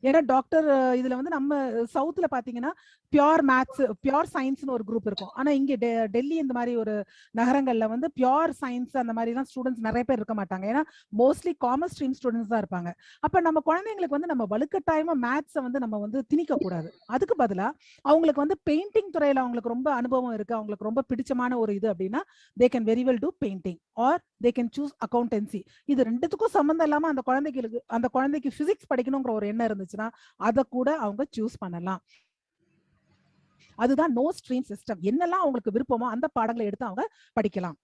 Speaker 3: ஏன்னா டாக்டர் இதுல வந்து நம்ம சவுத்ல பாத்தீங்கன்னா பியோர் மேத்ஸ், பியோர் சயின்ஸ்னு ஒரு குரூப் இருக்கும். ஆனா இங்க டெல்லி இந்த மாதிரி ஒரு நகரங்கள்ல வந்து பியோர் சயின்ஸ் அந்த மாதிரி எல்லாம் ஸ்டூடெண்ட்ஸ் நிறைய பேர் இருக்க மாட்டாங்க. ஏன்னா மோஸ்ட்லி காமர்ஸ் ஸ்ட்ரீம் ஸ்டூடெண்ட்ஸ் தான் இருப்பாங்க. அப்ப நம்ம குழந்தைங்களுக்கு வந்து நம்ம வலுக்கட்டாயமா மேத்ஸை வந்து நம்ம வந்து திணிக்க கூடாது. அதுக்கு பதிலா அவங்களுக்கு வந்து பெயிண்டிங் துறையில அவங்களுக்கு ரொம்ப அனுபவம் இருக்கு, அவங்களுக்கு ரொம்ப பிடிச்சமான ஒரு இது அப்படின்னா they can very well do painting or they can choose accountancy. இது ரெண்டுத்துக்கும் சம்பந்தம் இல்லாம அந்த குழந்தைக்கு பிசிக்ஸ் படிக்கணுங்கிற ஒரு எண்ணம் இருந்துச்சுன்னா அதை கூட அவங்க சூஸ் பண்ணலாம். அதுதான் நோ ஸ்ட்ரீம் சிஸ்டம். என்னெல்லாம் அவங்களுக்கு விருப்பமோ அந்த பாடங்களை எடுத்து அவங்க படிக்கலாம்.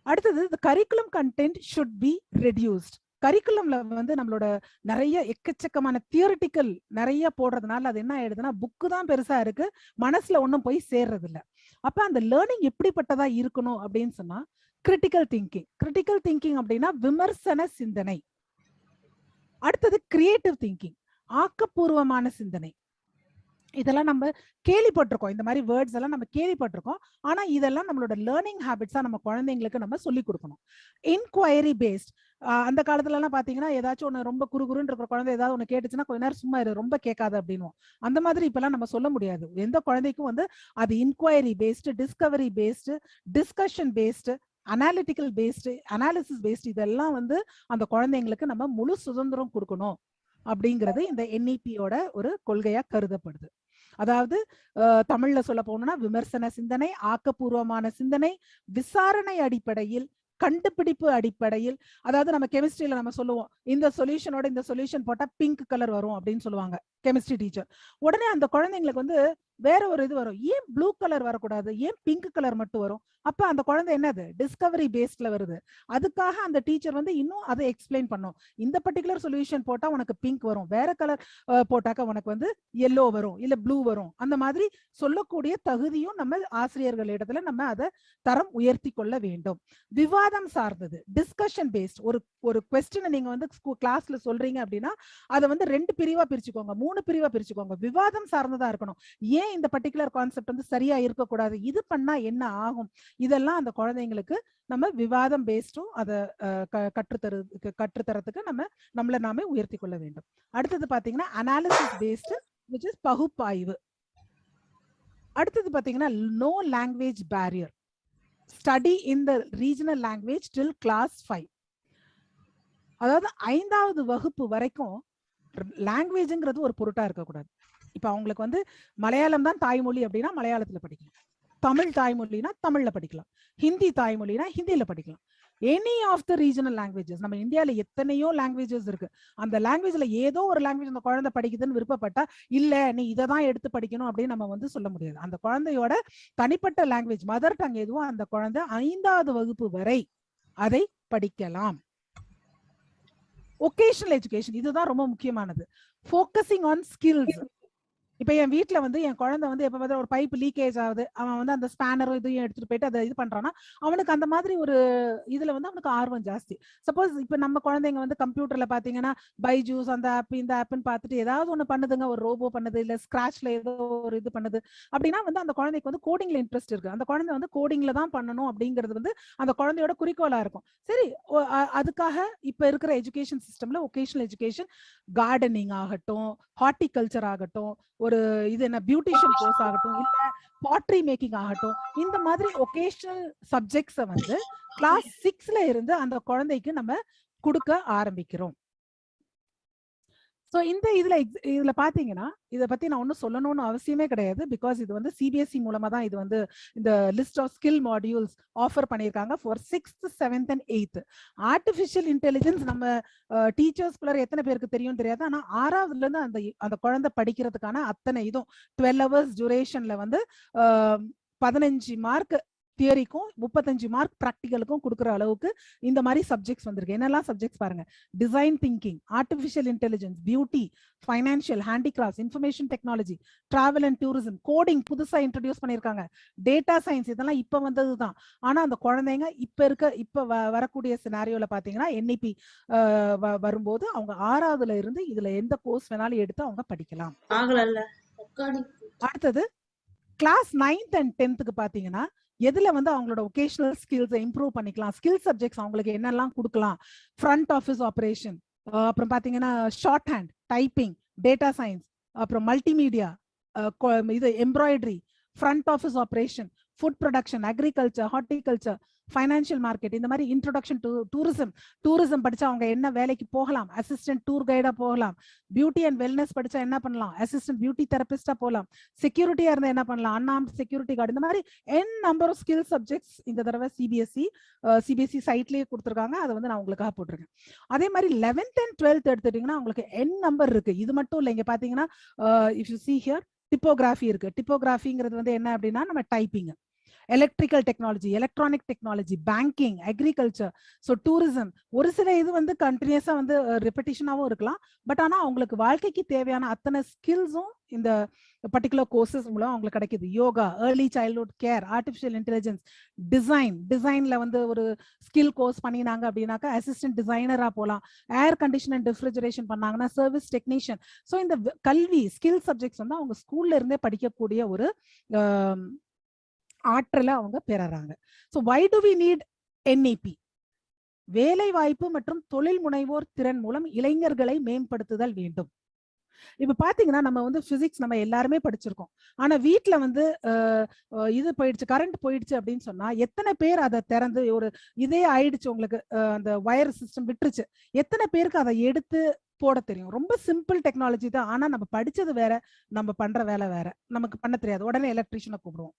Speaker 3: அடுத்தது the curriculum content should be reduced. கரிக்குலம்ல வந்து நம்மளோட நிறைய எக்கச்சக்கமான தியரிட்டிக்கல் நிறைய போடுறதுனால அது என்ன ஆயிடுதுன்னா புக்கு தான் பெருசா இருக்கு, மனசுல ஒன்னும் போய் சேர்றது இல்ல. அப்ப அந்த லேர்னிங் எப்படிப்பட்டதா இருக்கணும் அப்படின்னு சொன்னா கிரிட்டிக்கல் திங்கிங் அப்படின்னா விமர்சன சிந்தனை. அடுத்தது கிரியேட்டிவ் திங்கிங், ஆக்கப்பூர்வமான சிந்தனை. இதெல்லாம் நம்ம கேள்விப்பட்டிருக்கோம், இந்த மாதிரி வேர்ட்ஸ் எல்லாம் நம்ம கேள்விப்பட்டிருக்கோம். ஆனா இதெல்லாம் நம்மளோட லேர்னிங் ஹேபிட்ஸா நம்ம குழந்தைங்களுக்கு நம்ம சொல்லி கொடுக்கணும். இன்குவயரி பேஸ்ட். அந்த காலத்துல எல்லாம் பாத்தீங்கன்னா ஏதாச்சும் ஒண்ணு ரொம்ப குறுகுறுன்னு இருக்கிற குழந்தை ஏதாவது ஒண்ணு கேட்டுச்சுன்னா கொஞ்ச நேரம் சும்மா ரொம்ப கேட்காது அப்படின்னு. அந்த மாதிரி இப்பெல்லாம் நம்ம சொல்ல முடியாது. எந்த குழந்தைக்கும் வந்து அது inquiry based, discovery based, discussion based, analytical based, analysis based இதெல்லாம் வந்து அந்த குழந்தைங்களுக்கு நம்ம முழு சுதந்திரம் கொடுக்கணும் அப்படிங்கிறது இந்த NEP-யோட ஒரு கொள்கையா கருதப்படுது. அதாவது தமிழ்ல சொல்ல போனோம்னா விமர்சன சிந்தனை, ஆக்கப்பூர்வமான சிந்தனை, விசாரணை அடிப்படையில், கண்டுபிடிப்பு அடிப்படையில். அதாவது நம்ம கெமிஸ்ட்ரியில நம்ம சொல்லுவோம் இந்த சொல்யூஷனோட இந்த சொல்யூஷன் போட்டா பிங்க் கலர் வரும் அப்படின்னு சொல்லுவாங்க கெமிஸ்ட்ரி டீச்சர். உடனே அந்த குழந்தைங்களுக்கு வந்து வேற ஒரு இது வரும், ஏன் ப்ளூ கலர் வரக்கூடாது, ஏன் பிங்க் கலர் மட்டும் வரும்? அப்ப அந்த குழந்தை என்னது டிஸ்கவரி பேஸ்ட்ல வருது. அதுக்காக அந்த டீச்சர் வந்து இன்னும் அதை எக்ஸ்பிளைன் பண்ணும். இந்த பர்டிகுலர் சொல்யூஷன் போட்டா உனக்கு பிங்க் வரும், வேற கலர் போட்டாக்க உனக்கு வந்து எல்லோ வரும், இல்ல ப்ளூ வரும். அந்த மாதிரி சொல்லக்கூடிய தகுதியும் நம்ம ஆசிரியர்கள் இடத்துல நம்ம அதை தரம் உயர்த்தி கொள்ள வேண்டும். விவாதம் சார்ந்தது, டிஸ்கஷன் பேஸ்ட். ஒரு கொஸ்டினை நீங்க வந்து கிளாஸ்ல சொல்றீங்க அப்படின்னா அதை வந்து 2 பிரிவா பிரிச்சுக்கோங்க, 3 பிரிவா பிரிச்சுக்கோங்க. விவாதம் சார்ந்ததா இருக்கணும். ஏன் ஏன் இந்த பர்டிகுலர் கான்செப்ட் வந்து சரியா இருக்கக்கூடாது, இது பண்ணா என்ன ஆகும், இதெல்லாம் அந்த குழந்தைங்களுக்கு நம்ம விவாதம் பேஸ்டும் அதை கற்றுத்தரத்துக்கு நம்மளை நாமே உயர்த்தி கொள்ள வேண்டும். அடுத்தது பாத்தீங்கன்னா அனாலிசிஸ் பேஸ்டு, which is பகுப்பாய்வு. அடுத்தது பாத்தீங்கன்னா no language barrier, study in the regional language till class 5. அதாவது 5வது வகுப்பு வரைக்கும் லாங்குவேஜ்ங்கிறது ஒரு பொருட்டா இருக்கக்கூடாது. இப்ப அவங்களுக்கு வந்து மலையாளம் தான் தாய்மொழி அப்படின்னா மலையாளத்துல படிக்கலாம், தமிழ் தாய்மொழினா தமிழ்ல படிக்கலாம், ஹிந்தி தாய்மொழினா ஹிந்தியில படிக்கலாம். Any of the regional languages, நம்ம இந்தியால எத்தனையோ லாங்குவேஜஸ் இருக்கு, அந்த லாங்குவேஜ்ல ஏதோ ஒரு லாங்குவேஜ் அந்த குழந்தை படிக்குதுன்னு விருப்பப்பட்டா இல்ல நீ இதை தான் எடுத்து படிக்கணும் அப்படின்னு நம்ம வந்து சொல்ல முடியாது. அந்த குழந்தையோட தனிப்பட்ட லாங்குவேஜ் மதர் டங் எதுவோ அந்த குழந்தை 5வது வகுப்பு வரை அதை படிக்கலாம். ஒகேஷனல் எஜுகேஷன் இதுதான் ரொம்ப முக்கியமானது. Focusing on skills. இப்ப என் வீட்டுல வந்து என் குழந்தை வந்து எப்ப பார்த்தா ஒரு பைப் லீக்கேஜ் ஆகுது, அவன் வந்து அந்த ஸ்பேனரும் இதையும் எடுத்துட்டு போயிட்டு அதை இது பண்றான்னா அவனுக்கு அந்த மாதிரி ஒரு இதுல வந்து அவனுக்கு ஆர்வம் ஜாஸ்தி. சப்போஸ் இப்ப நம்ம குழந்தைங்க வந்து கம்ப்யூட்டர்ல பாத்தீங்கன்னா பைஜூஸ் அந்த ஆப் இந்த ஆப்னு பார்த்துட்டு ஏதாவது ஒண்ணு பண்ணுதுங்க, ஒரு ரோபோ பண்ணுது இல்ல ஸ்கிராச்ல ஏதோ ஒரு இது பண்ணுது அப்படின்னா வந்து அந்த குழந்தைக்கு வந்து கோடிங்ல இன்ட்ரெஸ்ட் இருக்கு, அந்த குழந்தை வந்து கோடிங்ல தான் பண்ணணும் அப்படிங்கிறது வந்து அந்த குழந்தையோட குறிக்கோளா இருக்கும். சரி, அதுக்காக இப்ப இருக்கிற எஜுகேஷன் சிஸ்டம்ல ஒகேஷனல் எஜுகேஷன் கார்டனிங் ஆகட்டும், ஹார்டிகல்ச்சர் ஆகட்டும், ஒரு இது என்ன பியூட்டிஷியன் கோர்ஸ் ஆகட்டும், இல்ல பாட்ரி மேக்கிங் ஆகட்டும், இந்த மாதிரி ஒகேஷனல் சப்ஜெக்ட்ஸை வந்து கிளாஸ் 6ல இருந்து அந்த குழந்தைக்கு நம்ம கொடுக்க ஆரம்பிக்கிறோம். சோ இந்த இதுல பாத்தீங்கன்னா இதை பத்தி நான் ஒன்னும் சொல்லணும்னு அவசியமே கிடையாது. பிகாஸ் இது வந்து சிபிஎஸ்இ மூலமா தான் இது வந்து இந்த list of skill modules offer பண்ணியிருக்காங்க for 6th, 7th and 8th. Artificial intelligence நம்ம டீச்சர்ஸ்குள்ள எத்தனை பேருக்கு தெரியும் தெரியாது, ஆனா 6வதுல இருந்து அந்த குழந்தை படிக்கிறதுக்கான அத்தனை இதுவும் 12 hours டியூரேஷன்ல வந்து 15 மார்க் தியரிக்கும் 35 மார்க் பிராக்டிகலுக்கும் கொடுக்குற அளவுக்கு இந்த மாதிரி சப்ஜெக்ட்ஸ் வந்திருக்கு. என்னெல்லாம் சப்ஜெக்ட்ஸ் பாருங்க: design thinking, artificial intelligence, beauty, financial, handicrafts, information technology, travel and tourism, coding புதுசா இன்ட்ரடியூஸ் பண்ணியிருக்காங்க, டேட்டா சயின்ஸ், இதெல்லாம் இப்ப வந்ததுதான். ஆனா அந்த குழந்தைங்க இப்ப வரக்கூடிய சினாரியோல பாத்தீங்கன்னா என்இபி வரும்போது அவங்க 6வதுல இருந்து இதுல எந்த கோர்ஸ் வேணாலும் எடுத்து அவங்க படிக்கலாம். அடுத்தது கிளாஸ் 9th and 10th பாத்தீங்கன்னா எதுல வந்து அவங்களோட ஒகேஷனல் ஸ்கில்ஸை இம்ப்ரூவ் பண்ணிக்கலாம், ஸ்கில் சப்ஜெக்ட்ஸ் அவங்களுக்கு என்னெல்லாம் கொடுக்கலாம், ஃப்ரண்ட் ஆஃபீஸ் ஆபரேஷன், அப்புறம் பாத்தீங்கன்னா short hand, typing, data science, அப்புறம் மல்டிமீடியா, இது embroidery, front office operation, food production, agriculture, horticulture, financial market, இந்த மாதிரி இன்ட்ரோடக்ஷன் டு டூரிசம் படிச்சா அவங்க என்ன வேலைக்கு போகலாம், அசிஸ்டன்ட் டூர் கைடா போகலாம், பியூட்டி அண்ட் வெல்னஸ் படிச்சா என்ன பண்ணலாம், அசிஸ்டன்ட் பியூட்டி தெரபிஸ்டா போகலாம், செக்யூரிட்டியா இருந்தா என்ன பண்ணலாம், அன்ஆர்ம்ட் செக்யூரிட்டி கார்டு, இந்த மாதிரி நம்பர் ஆஃப் ஸ்கில் சப்ஜெக்ட்ஸ் இந்த தடவை சிபிஎஸ்இ சைட்லயே கொடுத்துருக்காங்க. அதை வந்து நான் உங்களுக்காக போட்டிருக்கேன். அதே மாதிரி 11th and 12th எடுத்துட்டீங்கன்னா உங்களுக்கு நம்பர் இருக்கு. இது மட்டும் இல்லை, இங்க பாத்தீங்கன்னா இஃப் யூ see here டிப்போகிராஃபி இருக்கு. டிப்போகிராஃபிங்கிறது வந்து என்ன அப்படின்னா நம்ம typing, electrical technology, electronic technology, banking, agriculture, so tourism. ஒரு சில இது வந்து கண்டினியூஸா வந்து ரெப்படிஷனாவும் இருக்கலாம், பட் ஆனா அவங்களுக்கு வாழ்க்கைக்கு தேவையான அத்தனை ஸ்கில்ஸும் இந்த பர்டிகுலர் கோர்சஸ் மூலம் அவங்களுக்கு கிடைக்குது. Yoga, early childhood care, artificial intelligence, டிசைன்ல வந்து ஒரு ஸ்கில் கோர்ஸ் பண்ணினாங்க அப்படின்னாக்கா அசிஸ்டன்ட் டிசைனரா போகலாம், ஏர் கண்டிஷன் அண்ட் ரெஃப்ரிஜரேஷன் பண்ணாங்கன்னா சர்வீஸ் டெக்னீஷியன். ஸோ இந்த கல்வி ஸ்கில் சப்ஜெக்ட்ஸ் வந்து அவங்க ஸ்கூல்ல இருந்தே படிக்கக்கூடிய ஒரு ஆற்றலை அவங்க பெறறாங்க. So why do we need NEP? வேலை வாய்ப்பு மற்றும் தொழில் முனைவோர் திறன் மூலம் இளைஞர்களை மேம்படுத்துதல் வேண்டும். இப்ப பாத்தீங்கன்னா நம்ம வந்து பிசிக்ஸ் நம்ம எல்லாருமே படிச்சிருக்கோம், ஆனா வீட்டுல வந்து இது போயிடுச்சு, கரண்ட் போயிடுச்சு அப்படின்னு சொன்னா எத்தனை பேர் அதை திறந்து ஒரு இதே ஆயிடுச்சு உங்களுக்கு, அந்த வயர் சிஸ்டம் விட்டுருச்சு, எத்தனை பேருக்கு அதை எடுத்து போட தெரியும்? ரொம்ப சிம்பிள் டெக்னாலஜி தான், ஆனா நம்ம படிச்சது வேற, நம்ம பண்ற வேலை வேற, நமக்கு பண்ண தெரியாது. உடனே எலக்ட்ரீஷியனை கூப்பிடுவோம்,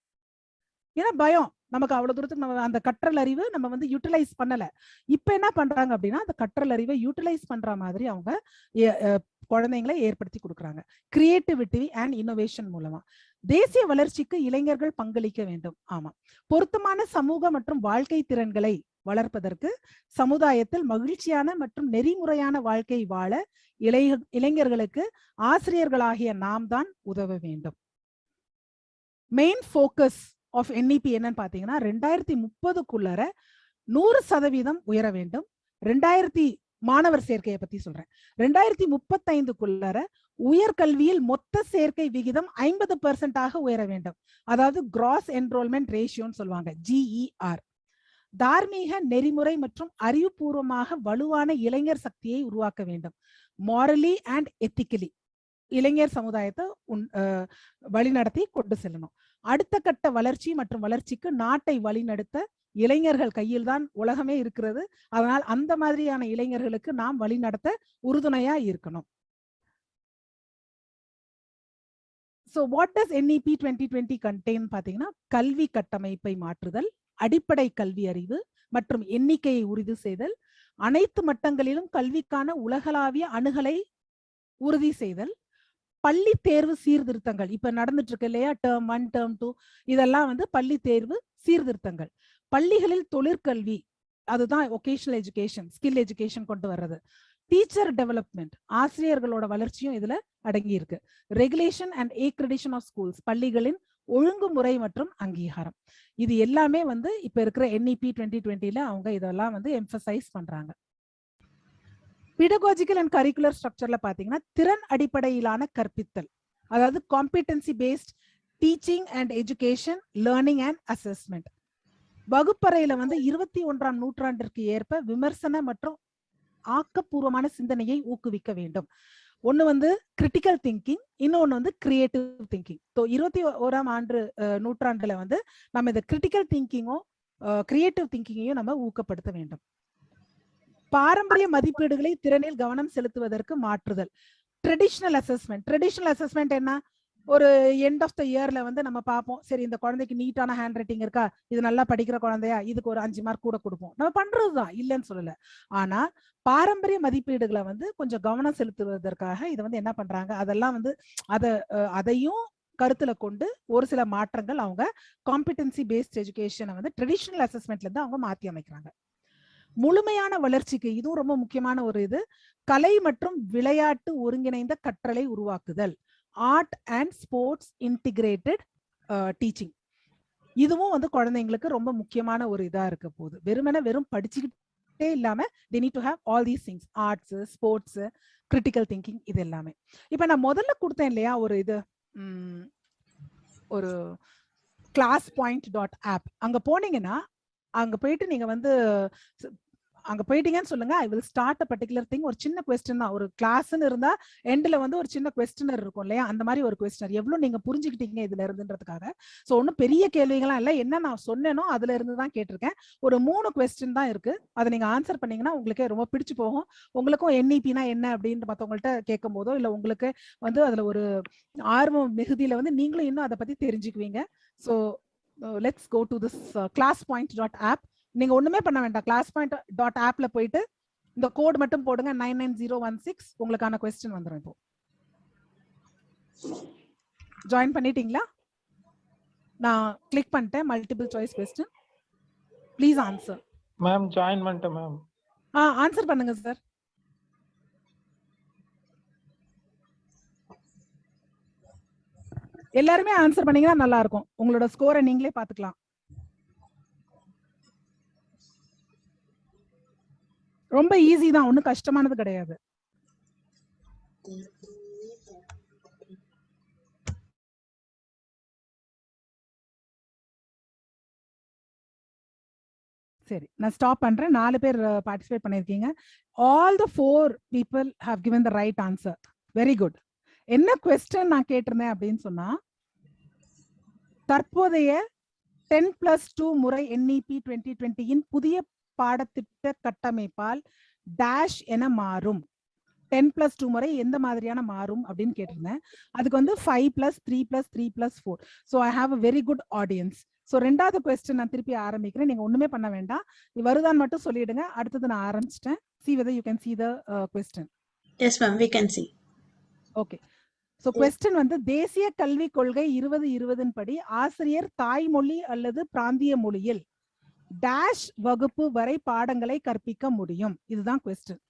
Speaker 3: ஏன்னா பயம். நமக்கு அவ்வளவு தூரத்துக்கு நம்ம அந்த கற்றல் அறிவு நம்ம வந்து யூட்டிலைஸ் பண்ணல. இப்ப என்ன பண்றாங்க அப்படின்னா அந்த கற்றல் அறிவை யூட்டிலைஸ் பண்ற மாதிரி அவங்க குழந்தைங்களை ஏற்படுத்தி கொடுக்குறாங்க. கிரியேட்டிவிட்டி அண்ட் இன்னோவேஷன் மூலமா தேசிய வளர்ச்சிக்கு இளைஞர்கள் பங்களிக்க வேண்டும். ஆமா, பொருத்தமான சமூக மற்றும் வாழ்க்கை திறன்களை வளர்ப்பதற்கு சமுதாயத்தில் மகிழ்ச்சியான மற்றும் நெறிமுறையான வாழ்க்கை வாழ இளைஞர்களுக்கு ஆசிரியர்களாகிய நாம் தான் உதவ வேண்டும். மெயின் ஃபோக்கஸ் ஆஃப் NEP என்னன்னு பாத்தீங்கன்னா 2030க்குள்ளார 100% உயர வேண்டும். மாணவர் சேர்க்கையை பத்தி சொல்றேன். 2035க்குள்ளார உயர்கல்வியில் மொத்த சேர்க்கை விகிதம் 50% உயர வேண்டும். அதாவது கிராஸ் என்ரோல்மெண்ட் ரேஷியோன்னு சொல்லுவாங்க, GER. தார்மீக நெறிமுறை மற்றும் அறிவுபூர்வமாக வலுவான இளைஞர் சக்தியை உருவாக்க வேண்டும். மாரலி அண்ட் எத்திக்கலி இளைஞர் சமுதாயத்தை வழிநடத்தி கொண்டு செல்லணும். அடுத்த கட்ட வளர்ச்சி மற்றும் வளர்ச்சிக்கு நாட்டை வழிநடத்த இளைஞர்கள் கையில் தான் உலகமே இருக்கிறது. அதனால் அந்த மாதிரியான இளைஞர்களுக்கு நாம் வழிநடத்த உறுதுணையா இருக்கணும். So what does NEP 2020 contain பாத்தீங்கன்னா, கல்வி கட்டமைப்பை மாற்றுதல், அடிப்படை கல்வி அறிவு மற்றும் எண்ணிக்கையை உறுதி செய்தல், அனைத்து மட்டங்களிலும் கல்விக்கான உலகளாவிய அணுகலை உறுதி செய்தல், பள்ளி தேர்வு சீர்திருத்தங்கள் இப்ப நடந்துட்டு இருக்கு இல்லையா, டேர்ம் 1 டேர்ம் 2 இதெல்லாம் வந்து பள்ளி தேர்வு சீர்திருத்தங்கள். பள்ளிகளில் தொழிற்கல்வி, அதுதான் ஒகேஷனல் எஜுகேஷன், ஸ்கில் எஜுகேஷன் கொண்டு வர்றது. டீச்சர் டெவலப்மெண்ட், ஆசிரியர்களோட வளர்ச்சியும் இதுல அடங்கி இருக்கு. ரெகுலேஷன் அண்ட் ஏக்ரெடிஷன் ஆஃப் ஸ்கூல்ஸ், பள்ளிகளின் ஒழுங்குமுறை மற்றும் அங்கீகாரம். இது எல்லாமே வந்து இப்ப இருக்கிற NEP 2020ல அவங்க இதெல்லாம் வந்து எம்பசைஸ் பண்றாங்க. பிடகாஜிக்கல் அண்ட் கரிக்குலர் ஸ்ட்ரக்சர்ல பாத்தீங்கன்னா, திறன் அடிப்படையிலான கற்பித்தல், அதாவது competency based teaching and education, learning and assessment. வகுப்பறையில வந்து 21ஆம் நூற்றாண்டிற்கு ஏற்ப விமர்சன மற்றும் ஆக்கப்பூர்வமான சிந்தனையை ஊக்குவிக்க வேண்டும். ஒண்ணு வந்து கிரிட்டிக்கல் திங்கிங், இன்னொன்னு வந்து கிரியேட்டிவ் திங்கிங். 21ஆம் நூற்றாண்டுல வந்து நம்ம இந்த கிரிட்டிக்கல் திங்கிங்கும் கிரியேட்டிவ் திங்கிங்கையும் நம்ம ஊக்கப்படுத்த வேண்டும். பாரம்பரிய மதிப்பீடுகளை திறனில் கவனம் செலுத்துவதற்கு மாற்றுதல். ட்ரெடிஷனல் அசஸ்மெண்ட் என்ன, ஒரு எண்ட் ஆஃப் த இயர்ல வந்து நம்ம பார்ப்போம், சரி இந்த குழந்தைக்கு நீட்டான ஹேண்ட் ரைட்டிங் இருக்கா, இது நல்லா படிக்கிற குழந்தையா, இதுக்கு ஒரு 5 மார்க் கூட கொடுப்போம். நம்ம பண்றதுதான், இல்லைன்னு சொல்லல. ஆனா பாரம்பரிய மதிப்பீடுகளை வந்து கொஞ்சம் கவனம் செலுத்துவதற்காக இதை வந்து என்ன பண்றாங்க, அதெல்லாம் வந்து அதையும் கருத்துல கொண்டு ஒரு சில மாற்றங்கள் அவங்க காம்பிடன்சி பேஸ்ட் எஜுகேஷனை வந்து ட்ரெடிஷனல் அசஸ்மெண்ட்ல இருந்து அவங்க மாத்தி அமைக்கிறாங்க. முழுமையான வளர்ச்சிக்கு இதுவும் ரொம்ப முக்கியமான ஒரு இது, கலை மற்றும் விளையாட்டு ஒருங்கிணைந்த கற்றலை உருவாக்குதல், art and sports integrated teaching. இதுவும் வந்து குழந்தைங்களுக்கு ரொம்ப முக்கியமான ஒரு இதா இருக்க போகுது. வெறும் படிச்சுக்கிட்டே இல்லாம they need to have all these things, arts, sports, critical thinking, இது எல்லாமே. இப்ப நான் முதல்ல கொடுத்தேன் இல்லையா ஒரு இது, ஒரு classpoint.app, அங்க போனீங்கன்னா அங்க போயிட்டு நீங்க வந்து அங்க போயிட்டீங்கன்னு சொல்லுங்க, I will start a particular thing. ஒரு சின்ன கொஸ்டின் தான், ஒரு கிளாஸ்ன்னு இருந்தா எண்ட்ல வந்து ஒரு சின்ன கொஸ்டினர் இருக்கும் இல்லையா, அந்த மாதிரி ஒரு கொஸ்டினர். எவ்வளவு நீங்க புரிஞ்சுக்கிட்டீங்க இதுல இருந்துன்றதுக்காக. சோ ஒன்னும் பெரிய கேள்விகள்லாம் இல்ல, என்ன நான் சொன்னேனோ அதுல இருந்து தான் கேட்டிருக்கேன். ஒரு 3 கொஸ்டின் தான் இருக்கு, அதை நீங்க ஆன்சர் பண்ணீங்கன்னா உங்களுக்கே ரொம்ப பிடிச்சு போகும். உங்களுக்கும் NEPனா என்ன அப்படின்னு மத்தவங்கள்ட்ட கேட்கும் போதோ இல்ல உங்களுக்கு வந்து அதுல ஒரு ஆர்வம் மிகுதியில வந்து நீங்களும் இன்னும் அதை பத்தி தெரிஞ்சுக்குவீங்க. So let's go to this classpoint.app. நீங்க ஒண்ணுமே பண்ண வேண்டாம், classpoint.appல போயிட்டு இந்த கோட் மட்டும் போடுங்க 99016, உங்களுக்கான क्वेश्चन வந்துரும். இப்போ ஜாயின் பண்ணிட்டீங்களா? நான் கிளிக் பண்ணிட்டேன், multiple choice question. Please answer.
Speaker 1: Ma'am join பண்ணிட்டேன் மேம்.
Speaker 3: ஆன்சர் பண்ணுங்க சார். எல்லாருமே ஆன்சர் பண்ணீங்கன்னா நல்லா இருக்கும், உங்களோட ஸ்கோரை நீங்களே பாத்துக்கலாம். ரொம்ப ஈஸி தான், ஒன்றும் கஷ்டமானது கிடையாது. சரி, நான் ஸ்டாப் பண்றேன். 4 பேர் பார்ட்டிசிபேட் பண்ணிருக்கீங்க. All the 4 people have given the right answer. Very good. என்ன क्वेश्चन நான் கேட்டிருந்தேன் அப்படின்னு சொன்னா, தற்போதைய 10+2 முறை NEP 2020 புதிய பாடத்திட்ட கட்டமைப்பால் டேஷ் என மாறும். 10+2 முறை எந்த மாதிரியான மாறும் அப்படின்னு கேட்டிருந்தேன். அதுக்கு வந்து 5+3+3+4. So I have a very good audience. So 2வது கொஸ்டின் நான் திருப்பி ஆரம்பிக்கிறேன், நீங்க ஒண்ணுமே பண்ண வேண்டாம், வருதான்னு மட்டும் சொல்லிடுங்க. அடுத்தது நான் ஆரம்பிச்சிட்டேன். See whether you can see the question.
Speaker 2: Yes ma'am, we can see.
Speaker 3: Okay. So question வந்து, தேசிய கல்விக் கொள்கை 2020 படி ஆசிரியர் தாய்மொழி அல்லது பிராந்திய மொழியில் டேஷ் வகுப்பு வரை பாடங்களை கற்பிக்க முடியும். இதுதான் கொஸ்டின்.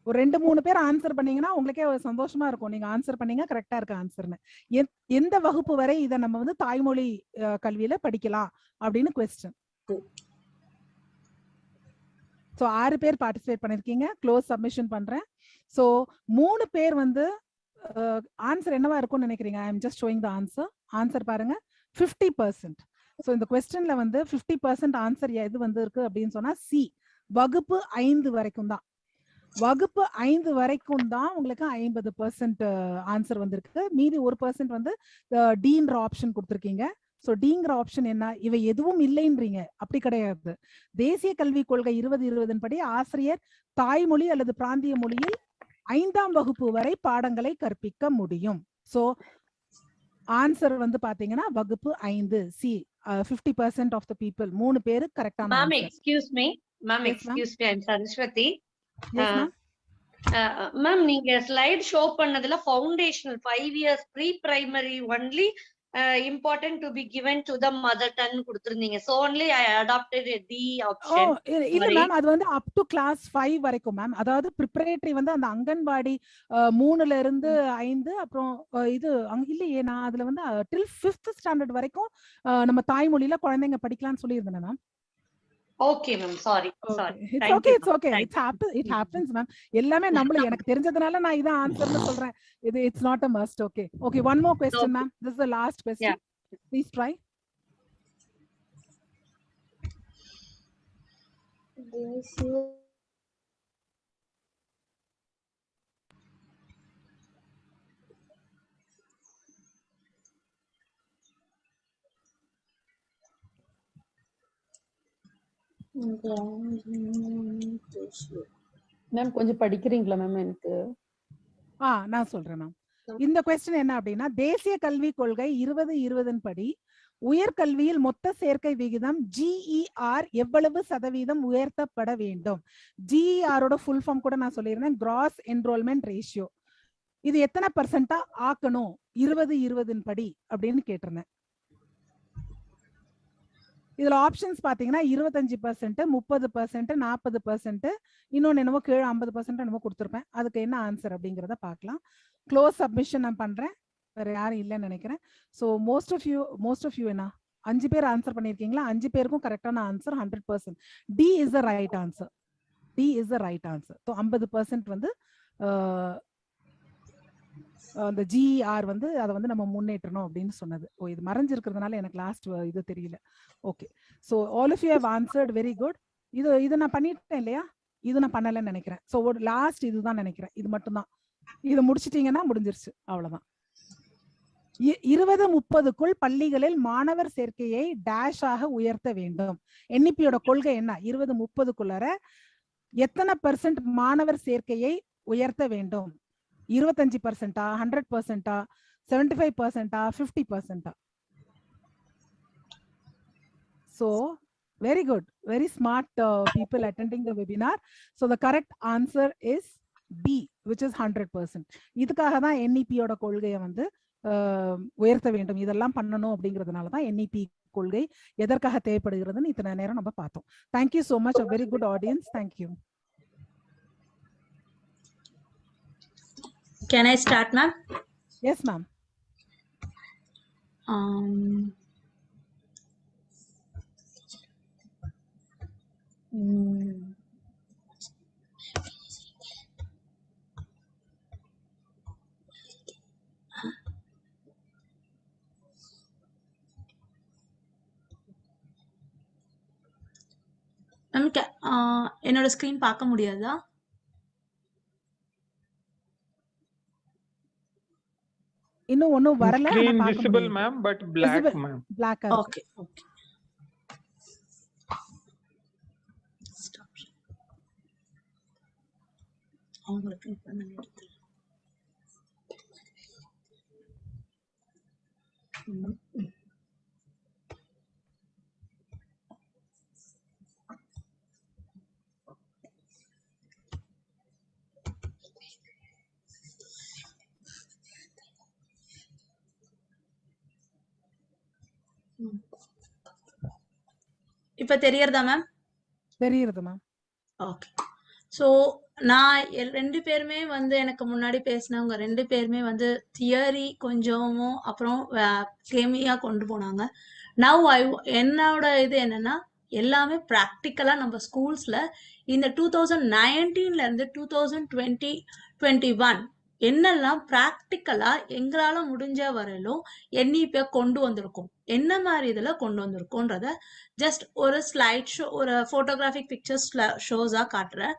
Speaker 3: ஒரு 2-3 பேர் ஆன்சர் பண்ணீங்கன்னா உங்களுக்கே சந்தோஷமா இருக்கும், நீங்க ஆன்சர் பண்ணீங்க கரெக்டா இருக்க ஆன்சர்னு. எந்த வகுப்பு வரை இதை நம்ம வந்து தாய்மொழி கல்வியில படிக்கலாம் அப்படின்னு கொஸ்டின். ஸோ 6 பேர் பார்ட்டிசிபேட் பண்ணிருக்கீங்க. க்ளோஸ் சப்மிஷன் பண்றேன். சோ 3 பேர் வந்து ஆன்சர் என்னவா இருக்கும்னு நினைக்கிறீங்க? I am just showing the answer பாருங்க 50%. சோ இந்த क्वेश्चनல வந்து 50% ஆன்சர் எது வந்து இருக்கு அப்படின்னு சொன்னா சி, வகுப்பு 5 வரைக்கும் தான். வகுப்பு 5 வரைக்கும் தான் உங்களுக்கு 50% ஆன்சர் வந்திருக்கு. மீதி 1% வந்து டீன்ற ஆப்ஷன் கொடுத்திருக்கீங்க. சோ டீங்கிற ஆப்ஷன் என்ன? இவை எதுவும் இல்லைன்றீங்க. அப்படி கிடையாது. தேசிய கல்விக் கொள்கை 2020 படி ஆசிரியர் தாய்மொழி அல்லது பிராந்திய மொழியில் 5ஆம் வகுப்பு வரை பாடங்களை கற்பிக்க முடியும். சோ ஆன்சர் வந்து பாத்தீங்கன்னா வகுப்பு 5 சி. 50% ஆஃப் த பீப்புள் 3 பேரு கரெக்டான
Speaker 5: Ma'am,
Speaker 3: answer.
Speaker 5: excuse me. Ma'am,
Speaker 3: Yes, ma'am.
Speaker 5: excuse me. I'm Saraswati.
Speaker 3: Yes, ma'am.
Speaker 5: Ma'am, நீங்க ஸ்லைட் ஷோ பண்ணதுல foundational 5 years pre primary only important to be given to the mother tongue கொடுத்திருந்தீங்க. So only I adopted the option.
Speaker 3: இல்ல ma'am, அது வந்து up to class 5 வரைக்கும் ma'am. அதாவது preparatory வந்து அந்த அங்கன்வாடி 3ல இருந்து 5, அப்புறம் இது இல்லையே, நான் அதுல வந்து டில் 5th ஸ்டாண்டர்ட் வரைக்கும் நம்ம தாய்மொழியில குழந்தைங்க படிக்கலாம்னு சொல்லியிருந்தேன் ma'am.
Speaker 5: Okay ma'am, sorry.
Speaker 3: It's okay, it's okay. It happens ma'am. எல்லாமே நம்மள எனக்கு தெரிஞ்சதனால நான் இத ஆன்சர்னு சொல்றேன். It's not a must. Okay, one more question ma'am. This is the last question. Please try.
Speaker 4: Ma'am கொஞ்சம் படிக்கிறீங்களா மேம்? எனக்கு
Speaker 3: நான் சொல்றேன் மேம். இந்த கொஸ்டின் என்ன அப்படின்னா, தேசிய கல்விக் கொள்கை 2020 படி உயர்கல்வியில் மொத்த சேர்க்கை விகிதம் GER எவ்வளவு சதவீதம் உயர்த்தப்பட வேண்டும்? GER ஃபுல் ஃபார்ம் கூட நான் சொல்லியிருந்தேன், கிராஸ் என்ரோல்மெண்ட் ரேஷியோ. இது எத்தனை பர்சன்டா ஆக்கணும் 2020 படி அப்படின்னு கேட்டிருந்தேன். இதுல ஆப்ஷன்ஸ் பாத்தீங்கன்னா 25%, 30%, 40%, இன்னொன்னு என்னமோ கீழே 50% என்னமோ கொடுத்துருப்பேன். அதுக்கு என்ன ஆன்சர் அப்படிங்கிறத பார்க்கலாம். க்ளோஸ் சப்மிஷன் நான் பண்றேன். வேற யாரும் இல்லைன்னு நினைக்கிறேன். ஸோ மோஸ்ட் ஆஃப் யூ என்ன 5 பேர் ஆன்சர் பண்ணிருக்கீங்களா? 5 பேருக்கும் கரெக்டான answer 100%. D is the right answer. So 50% வந்து அந்த GER வந்து அதை வந்து நம்ம முன்னேற்றணும் அப்படின்னு சொன்னது. இது மறைஞ்சிருக்கிறதுனால எனக்கு லாஸ்ட் இது தெரியல. Okay, so all of you have answered very good. இது நான் பண்ணிட்டேன் இல்லையா? இது நான் பண்ணலன்னு நினைக்கிறேன். ஸோ ஒரு லாஸ்ட் இதுதான் நினைக்கிறேன். இது மட்டும்தான். இதை முடிச்சிட்டீங்கன்னா முடிஞ்சிருச்சு, அவ்வளவுதான். 2030க்குள் பள்ளிகளில் மாணவர் சேர்க்கையை டேஷ் ஆக உயர்த்த வேண்டும். NEP-யோட கொள்கை என்ன? 2030க்குள்ளார எத்தனை % மாணவர் சேர்க்கையை உயர்த்த வேண்டும்? 25%, 100%, 75%, 50%? So very good, very smart people attending the webinar. So the correct answer is B, which is 100%. இதுக்காக தான் NEP-யோட கொள்கையை வந்து உயர்த்த வேண்டும், இதெல்லாம் பண்ணணும் அப்படிங்கிறதுனால தான் NEP கொள்கை எதற்காக தேவைப்படுகிறதுன்னு இத்தனை நேரம் நம்ம பார்த்தோம். Thank you so much, a very good audience. Thank you.
Speaker 2: Can I start, ma'am?
Speaker 3: Yes, ma'am.
Speaker 2: என்னோட ஸ்கிரீன் பார்க்க முடியாதா?
Speaker 3: இன்னும் ஒண்ணும் வரல.
Speaker 1: Screen visible ma'am, but black ma'am.
Speaker 3: Black.
Speaker 2: Okay. Stop. அவங்களுக்கு இப்ப தெரியறதா மேம்?
Speaker 3: தெரியுது மேம்.
Speaker 2: ஓகே. சோ நான் 2 பேருமே வந்து எனக்கு முன்னாடி பேசினவங்க 2 பேருமே வந்து தியரி கொஞ்சமும் அப்புறம் கேமியா கொண்டு போனாங்க. நவ் என்னோட இது என்னன்னா எல்லாமே ப்ராக்டிக்கலா நம்ம ஸ்கூல்ஸ்ல இந்த 2019ல இருந்து 2021 என்னெல்லாம் பிராக்டிக்கலா எங்களால முடிஞ்ச வரையிலும் NEP கொண்டு வந்திருக்கோம், என்ன மாதிரி இதுல கொண்டு வந்திருக்கோன்றத ஜஸ்ட் ஒரு ஸ்லைட் ஷோ, ஒரு போட்டோகிராஃபிக் பிக்சர்ஸ் ஷோஸா காட்டுறேன்.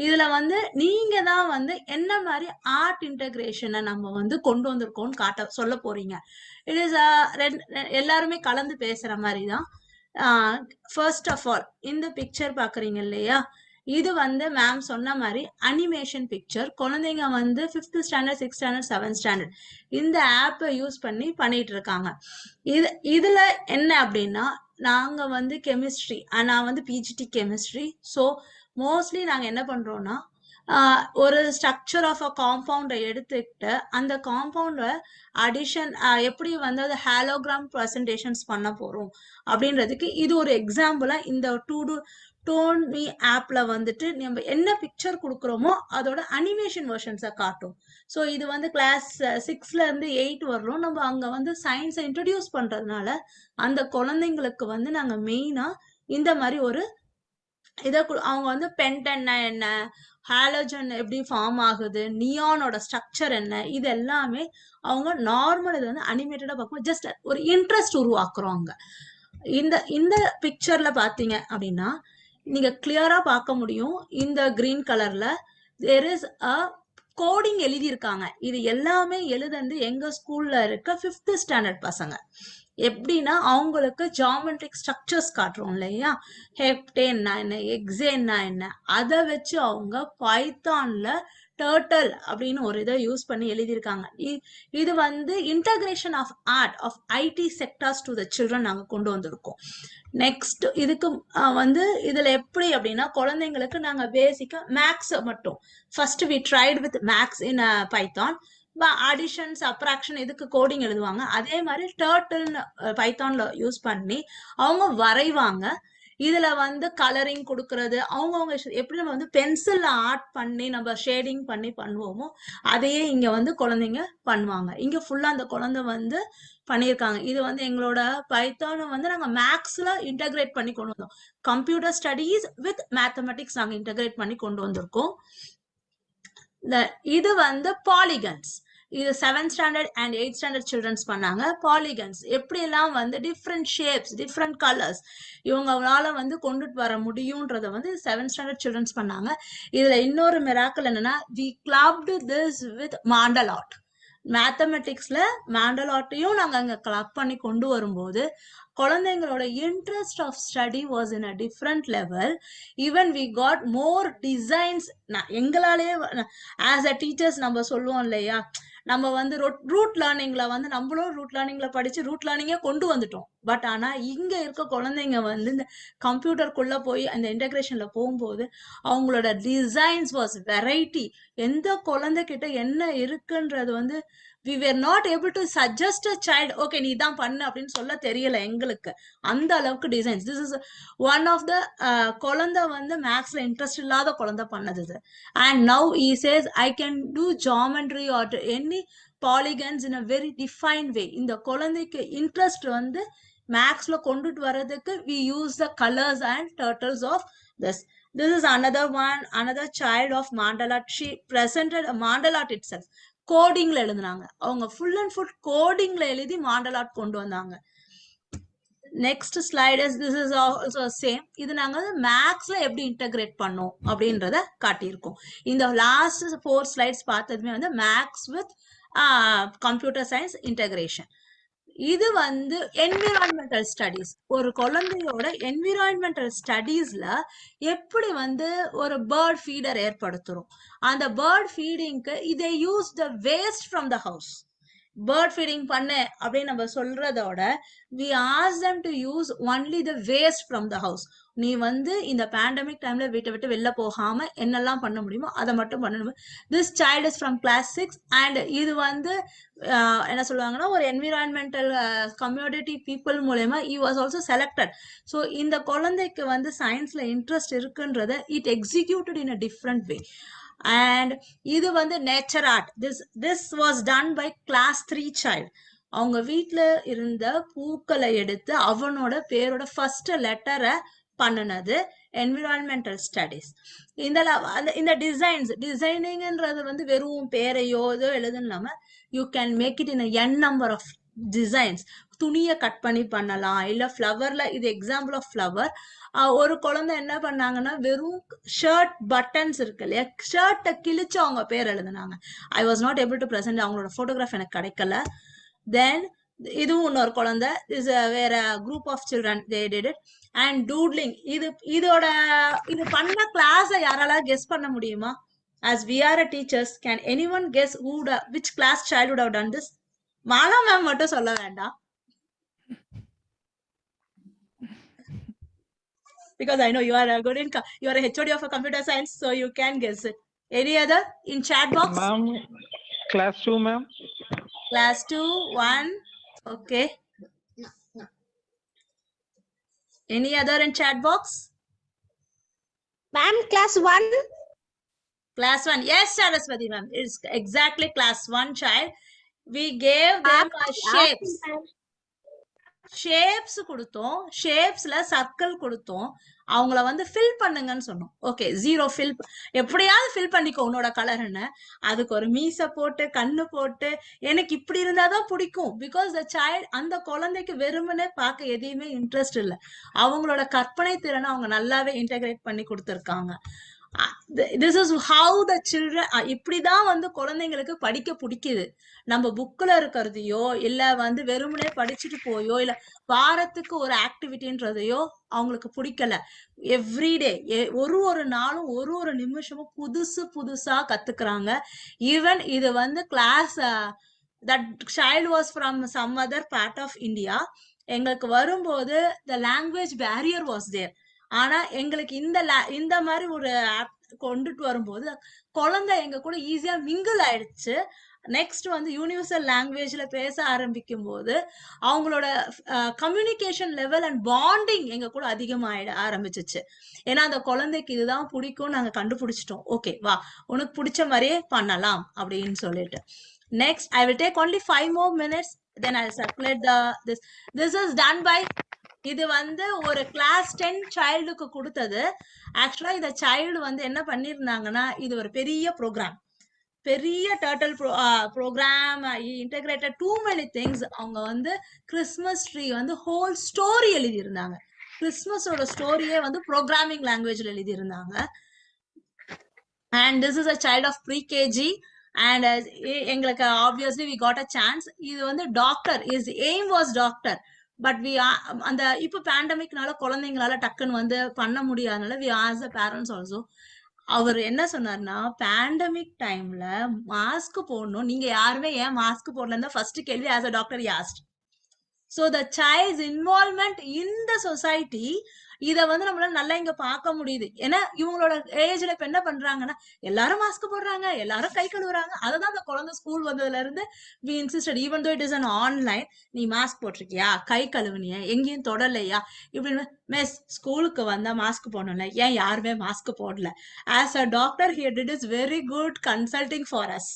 Speaker 2: இதுல வந்து நீங்க தான் வந்து என்ன மாதிரி ஆர்ட் இன்டகிரேஷனை நம்ம வந்து கொண்டு வந்திருக்கோம்னு காட்ட சொல்ல போறீங்க. இட் இஸ் எல்லாருமே கலந்து பேசுற மாதிரி தான். ஃபர்ஸ்ட் ஆஃப் ஆல் இந்த பிக்சர் பாக்குறீங்க இல்லையா, இது வந்து மேம் சொன்ன மாதிரி அனிமேஷன் பிக்சர். குழந்தைங்க வந்து 5th standard 6th standard 7th standard இந்த ஆப்பை யூஸ் பண்ணிட்டு இருக்காங்க. இதுல என்ன அப்படின்னா, நாங்க வந்து கெமிஸ்ட்ரி, நான் வந்து PGT கெமிஸ்ட்ரி. ஸோ மோஸ்ட்லி நாங்க என்ன பண்றோம்னா, ஒரு ஸ்ட்ரக்சர் ஆஃப் அ காம்பவுண்டை எடுத்துக்கிட்டு அந்த காம்பவுண்ட அடிஷன் எப்படி வந்து அது ஹாலோகிராம் ப்ரெசன்டேஷன்ஸ் பண்ண போறோம் அப்படின்றதுக்கு இது ஒரு எக்ஸாம்பிளா இந்த டோன் மீ ஆப்ல வந்துட்டு நம்ம என்ன பிக்சர் கொடுக்குறோமோ அதோட அனிமேஷன் வெர்ஷன்ஸை காட்டும். ஸோ இது வந்து கிளாஸ் 6ல இருந்து 8 வரலும் நம்ம அங்க வந்து சயின்ஸை இன்ட்ரடியூஸ் பண்றதுனால அந்த குழந்தைங்களுக்கு வந்து நாங்க மெயினா இந்த மாதிரி ஒரு இதை அவங்க வந்து பென்டன்னா என்ன, ஹாலோஜன் எப்படி ஃபார்ம் ஆகுது, நியானோட ஸ்ட்ரக்சர் என்ன, இது எல்லாமே அவங்க நார்மல் இது வந்து அனிமேட்டடா பார்க்கும். ஜஸ்ட் ஒரு இன்ட்ரெஸ்ட் உருவாக்குறோங்க. இந்த பிக்சர்ல பாத்தீங்க அப்படின்னா நீங்க கிளியரா பார்க்க முடியும். இந்த கிரீன் கலர்ல தேர் இஸ் அ கோடிங் எழுதி இருக்காங்க. இது எல்லாமே எழுதுந்து எங்க ஸ்கூல்ல இருக்க 5th ஸ்டாண்டர்ட் பசங்க. எப்படின்னா அவங்களுக்கு ஜியாமெட்ரிக் ஸ்ட்ரக்சர்ஸ் காட்டுறோம் இல்லையா, ஹெப்டேன்னா என்ன, எக்ஸேன்னா என்ன, அதை வச்சு அவங்க பைத்தான்ல டர்ட்டில் அப்படின்னு ஒரு இதை யூஸ் பண்ணி எழுதியிருக்காங்க. இது வந்து integration of art of IT sectors to the children நாங்க கொண்டு வந்திருக்கோம். நெக்ஸ்ட் இதுக்கு வந்து இதுல எப்படி அப்படின்னா, குழந்தைங்களுக்கு நாங்க பேசிக்கா மேக்ஸ் மட்டும் first we tried with maths in Python. Addition subtraction இதுக்கு கோடிங் எழுதுவாங்க. அதே மாதிரி டர்ட்டில் பைத்தான்ல யூஸ் பண்ணி அவங்க வரைவாங்க. இதுல வந்து கலரிங் கொடுக்கறது அவங்கவுங்க எப்படி நம்ம வந்து பென்சில்ல ஆர்ட் பண்ணி நம்ம ஷேடிங் பண்ணி பண்ணுவோமோ அதையே இங்க வந்து குழந்தைங்க பண்ணுவாங்க. இங்க ஃபுல்லா அந்த குழந்தை வந்து பண்ணியிருக்காங்க. இது வந்து எங்களோட பைத்தானை வந்து நாங்க மேக்ஸ்ல இன்டகிரேட் பண்ணி கொண்டு வந்தோம். கம்ப்யூட்டர் ஸ்டடீஸ் வித் மேத்தமெட்டிக்ஸ் நாங்க இன்டகிரேட் பண்ணி கொண்டு வந்திருக்கோம். இது வந்து பாலிகன்ஸ். இது 7th standard and 8th standard childrens பண்ணாங்க. பாலிகன்ஸ் எப்படி எல்லாம் வந்து டிஃப்ரெண்ட் ஷேப்ஸ், டிஃப்ரெண்ட் கலர்ஸ் இவங்களால வந்து கொண்டுட்டு வர முடியும்ன்றத வந்து 7th ஸ்டாண்டர்ட் சில்ட்ரன்ஸ் பண்ணாங்க. இதுல இன்னொரு மிராக்கிள் என்னன்னா, we clubbed this with mandala art. மேத்தமெட்டிக்ஸ்ல மாண்டலாட்டையும் நாங்க அங்க கிளப் பண்ணி கொண்டு வரும்போது குழந்தைங்களோட interest of study was in a different level. Even we got more designs. எங்களாலே ஆஸ் அ டீச்சர்ஸ் நம்ம சொல்லுவோம் இல்லையா, நம்ம வந்து ரூட் லேர்னிங்ல வந்து நம்மளும் ரூட் லேர்னிங்ல படிச்சு ரூட் லேர்னிங்கே கொண்டு வந்துட்டோம். பட் ஆனா இங்க இருக்க குழந்தைங்க வந்து இந்த கம்ப்யூட்டருக்குள்ள போய் அந்த இன்டகிரேஷன்ல போகும்போது அவங்களோட டிசைன்ஸ் வாஸ் வெரைட்டி. எந்த குழந்தைகிட்ட என்ன இருக்குன்றது வந்து we were not able to suggest a child, okay நீ தான் பண்ணு அப்படின்னு சொல்ல தெரியல எங்களுக்கு. அந்த அளவுக்கு designs. This is one of the குழந்தை வந்து மேக்ஸ்ல இன்ட்ரெஸ்ட் இல்லாத குழந்தை பண்ணது இது. And now he says I can do geometry or any polygons in a very defined way. இந்த குழந்தைக்கு இன்ட்ரெஸ்ட் வந்து மேக்ஸ்ல கொண்டுட்டு வர்றதுக்கு we use the colors and turtles of this. This is another child of Mandalat. She presented a Mandalat itself. கோடிங்ல எழுதுனாங்க. அவங்க full and full கோடிங்ல எழுதி மாண்டலாட் கொண்டு வந்தாங்க. Next slide is this is also same. இது நாங்க வந்து மேக்ஸ்ல எப்படி இன்டகிரேட் பண்ணோம் அப்படின்றத காட்டியிருக்கோம். இந்த லாஸ்ட் 4 ஸ்லைட்ஸ் பார்த்ததுமே வந்து maths with computer science integration. இது வந்து என்விரான்மெண்டல் ஸ்டடீஸ். ஒரு குழந்தையோட என்விரான்மெண்டல் ஸ்டடீஸ்ல எப்படி வந்து ஒரு பேர்ட் ஃபீடர் ஏற்படுத்துறோம். அந்த பேர்ட் ஃபீடிங்க்கு இதை use the waste from the house. Bird feeding பண்ண அப்படின்னு நம்ம சொல்றதோட we ask them to use only the waste from the house. நீ வந்து இந்த பேண்டமிக் டைம்ல வீட்டை விட்டு வெளில போகாம என்னெல்லாம் பண்ண முடியுமோ அதை மட்டும் பண்ணணும். This child is from class 6 and இது வந்து என்ன சொல்லுவாங்கன்னா ஒரு என்விரான்மெண்டல் கம்யூனிட்டி பீப்புள் மூலமா he was also selected. So இந்த குழந்தைக்கு வந்து சயின்ஸ்ல இன்ட்ரெஸ்ட் இருக்குன்றத it executed in a different way. And இது வந்து nature art. this was done by class 3 child. அவங்க வீட்டுல இருந்த பூக்களை எடுத்து அவனோட பேரோட ஃபர்ஸ்ட் லெட்டரை பண்ணுனது என்விரான்மெண்டல் ஸ்டடீஸ். இந்த டிசைனிங்ன்றது வந்து வெறும் பேரையோ இதோ எழுதுன்னு இல்லாம you can make it in n number of designs. துணியை கட் பண்ணி பண்ணலாம், இல்ல ஃப்ளவர்ல, இது எக்ஸாம்பிள் ஆஃப் ஃப்ளவர். ஒரு குழந்தை என்ன பண்ணாங்கன்னா வெறும் ஷர்ட் பட்டன்ஸ் இருக்கு இல்லையா, ஷர்ட்டை கிழிச்சு அவங்க பேர் எழுதுனாங்க. I was not able to present, அவங்களோட போட்டோகிராஃப் எனக்கு கிடைக்கல. தென் இதுவும் இன்னொரு குழந்தை, இஸ் வேற group of children, they did it. And doodling, இது பண்ண கிளாஸ யாரால கெஸ் பண்ண முடியுமா? As we are a teachers, can anyone guess which class child would have done this? Mala ma'am மட்டும் சொல்ல வேண்டாம், because I know you are a good in you are a HOD of a computer science, so you can guess it. Any other in chat box?
Speaker 1: Ma'am, class 2 ma'am.
Speaker 2: Class 2 1. Okay. Any other in chat box?
Speaker 6: Ma'am, class 1.
Speaker 2: Class 1. Yes, Saraswati ma'am. It's exactly class 1 child. We gave them shapes. Shapes கொடுத்தோம், ஷேப்ஸ்ல circle கொடுத்தோம், அவங்கள வந்து fill பண்ணுங்கன்னு சொன்னோம். Okay, 0 fill, எப்படியாவது fill பண்ணிக்கோ உன்னோட கலர்ன்னு. அதுக்கு ஒரு மீசை போட்டு கண்ணு போட்டு எனக்கு இப்படி இருந்தாதான் பிடிக்கும். பிகாஸ் த சைல்ட், அந்த குழந்தைக்கு வெறுமனே பார்க்க எதையுமே இன்ட்ரெஸ்ட் இல்லை, அவங்களோட கற்பனை திறனை அவங்க நல்லாவே இன்டகிரேட் பண்ணி கொடுத்துருக்காங்க. This is how the children, இப்படிதான் வந்து குழந்தைங்களுக்கு படிக்க பிடிக்குது. நம்ம புக்ல இருக்கிறதையோ இல்ல வந்து வெறுமனே படிச்சுட்டு போயோ இல்ல வாரத்துக்கு ஒரு ஆக்டிவிட்டின்றதையோ அவங்களுக்கு பிடிக்கல. எவ்ரிடே, ஒரு நாளும் ஒரு நிமிஷமும் புதுசா கத்துக்கிறாங்க. ஈவன் இது வந்து class, that child was from some other part of India. எங்களுக்கு வரும்போது the language barrier was there. ஆனா எங்களுக்கு இந்த மாதிரி ஒரு ஆப் கொண்டுட்டு வரும்போது குழந்தை எங்க கூட ஈஸியா மிங்கிள் ஆயிடுச்சு. நெக்ஸ்ட் வந்து யூனிவர்சல் லாங்குவேஜ்ல பேச ஆரம்பிக்கும் போது அவங்களோட கம்யூனிகேஷன் லெவல் அண்ட் பாண்டிங் எங்க கூட அதிகமாயிட ஆரம்பிச்சிச்சு. ஏன்னா அந்த குழந்தைக்கு இதுதான் பிடிக்கும் நாங்க கண்டுபிடிச்சிட்டோம். ஓகே வா, உனக்கு பிடிச்ச மாதிரியே பண்ணலாம் அப்படின்னு சொல்லிட்டு. Next I will take only 5 more minutes, then I'll circulate this is done by, இது வந்து ஒரு கிளாஸ் 10 சைல்டுக்கு கொடுத்தது. ஆக்சுவலா இந்த சைல்டு வந்து என்ன பண்ணிருந்தாங்கன்னா, இது ஒரு பெரிய ப்ரோக்ராம், பெரிய turtle program, integrated to many things. அவங்க வந்து கிறிஸ்மஸ் ட்ரீ வந்து ஹோல் ஸ்டோரி எழுதி இருந்தாங்க. கிறிஸ்மஸோட ஸ்டோரியே வந்து ப்ரோக்ராமிங் லாங்குவேஜ்ல எழுதி இருந்தாங்க. And this is a child of pre KG. And எங்களுக்கு obviously we got a chance. இது வந்து doctor, is aim was doctor. But அந்த இப்போ பேண்டமிக்னால குழந்தைங்களால டக்குன்னு வந்து பண்ண முடியாதனால we as the parents also. அவர் என்ன சொன்னார்னா, பேண்டமிக் டைம்ல மாஸ்க் போடணும், நீங்க யாருமே ஏன் மாஸ்க் போடலன்னு ஃபர்ஸ்ட் கேள்வி as a doctor asked. So the child's involvement in the society, இதை வந்து நம்மளால நல்லா இங்க பார்க்க முடியுது. ஏன்னா இவங்களோட ஏஜ்ல இப்ப என்ன பண்றாங்கன்னா, எல்லாரும் மாஸ்க் போடுறாங்க, எல்லாரும் கை கழுவுறாங்க. அததான் அந்த குழந்தை ஸ்கூல் வந்ததுல இருந்து we insisted, even though it is an online, நீ மாஸ்க் போட்டிருக்கியா, கை கழுவுனியா, எங்கேயும் தொடலையா, இப்படின்னு. மிஸ், ஸ்கூலுக்கு வந்தா மாஸ்க் போடணும்ல, ஏன் யாருமே மாஸ்க் போடல? As a doctor he did is very good consulting for us.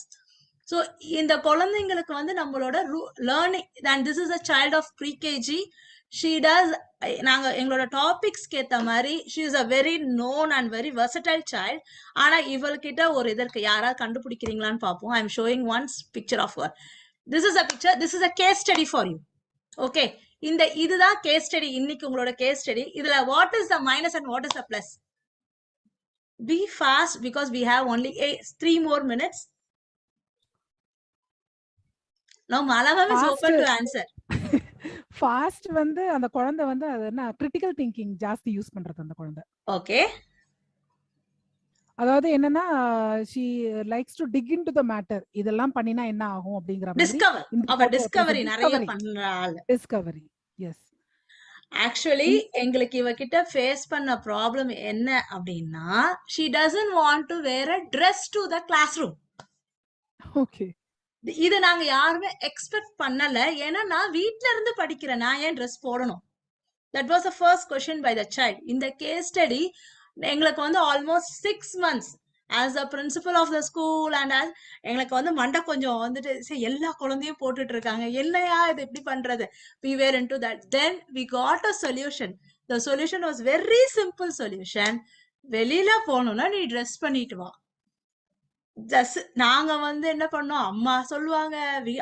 Speaker 2: So இந்த குழந்தைங்களுக்கு வந்து நம்மளோட learning, and this is a child of pre KG. She does, நாங்க எங்களோட டாபிக்ஸ்க்கு ஏத்த மாதிரி she is a very known and very versatile child. ஆனா இவள்கிட்ட ஒரு இதற்கு யாராவது கண்டுபிடிக்கிறீங்களான்னு பார்ப்போம். I am showing once picture of her. This is a picture, this is a case study for you. Okay, இதுதான் கேஸ் ஸ்டடி, இன்னைக்கு உங்களோட கேஸ் ஸ்டடி. இதுல what is the minus and what is the plus? Be fast because we have only 3 more minutes. Now Mala ma'am is open to answer.
Speaker 3: Fast வந்து அந்த குழந்தை வந்து அது என்ன கிரிட்டிக்கல் திங்கிங் ஜாஸ்தி யூஸ் பண்றது அந்த குழந்தை.
Speaker 2: ஓகே,
Speaker 3: அதாவது என்னன்னா she likes to dig into the matter. இதெல்லாம் பண்ணினா என்ன ஆகும் அப்படிங்கற மாதிரி
Speaker 2: டிஸ்கவர், அவ டிஸ்கவரி நிறைய பண்றாள்.
Speaker 3: Discovery, S.
Speaker 2: ஆக்சுவலி எங்களுக்கு இவகிட்ட ஃபேஸ் பண்ண ப்ராப்ளம் என்ன அப்படின்னா, she doesn't want to wear a dress to the classroom.
Speaker 3: Okay,
Speaker 2: இது நாங்க யாருமே எக்ஸ்பெக்ட் பண்ணல. ஏன்னா நான் வீட்ல இருந்து படிக்கிறேன், நான் ஏன் ட்ரெஸ் போடணும்? That was the first question by the child. இந்த கேஸ் ஸ்டடி எங்களுக்கு வந்து almost 6 months as a principal of the school. And எங்களுக்கு வந்து மண்டை கொஞ்சம் வந்துட்டு, எல்லா குழந்தையும் போட்டுட்டு இருக்காங்க, என்னையா இது எப்படி பண்றது? We were into that. Then we got a solution. The solution was very simple solution. வெளியில போகணும்னா நீ ட்ரெஸ் பண்ணிட்டு வா. ஜஸ்ட் நாங்க வந்து என்ன பண்ணோம், அம்மா சொல்லுவாங்க,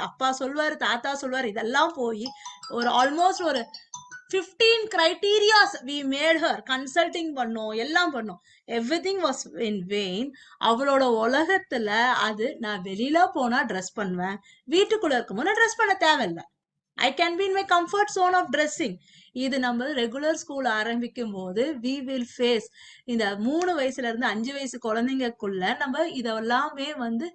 Speaker 2: அப்பா சொல்லுவாரு, தாத்தா சொல்லுவாரு, இதெல்லாம் போய் ஒரு ஆல்மோஸ்ட் ஒரு 15 criteria we made her, consulting பண்ணோம், எல்லாம் பண்ணோம். Everything was in vein. அவளோட உலகத்துல அது நான் வெளியில போனா ட்ரெஸ் பண்ணுவேன், வீட்டுக்குள்ள இருக்கும்போது நான் ட்ரெஸ் பண்ண தேவையில்லை. I can be in my comfort zone of dressing. இது நம்ம ரெகுலர் ஸ்கூல் ஆரம்பிக்கும் போது we will face இந்த 3 வயசுல இருந்து 5 வயசு குழந்தைங்களுக்குள்ள நம்ம இதெல்லாமே வந்து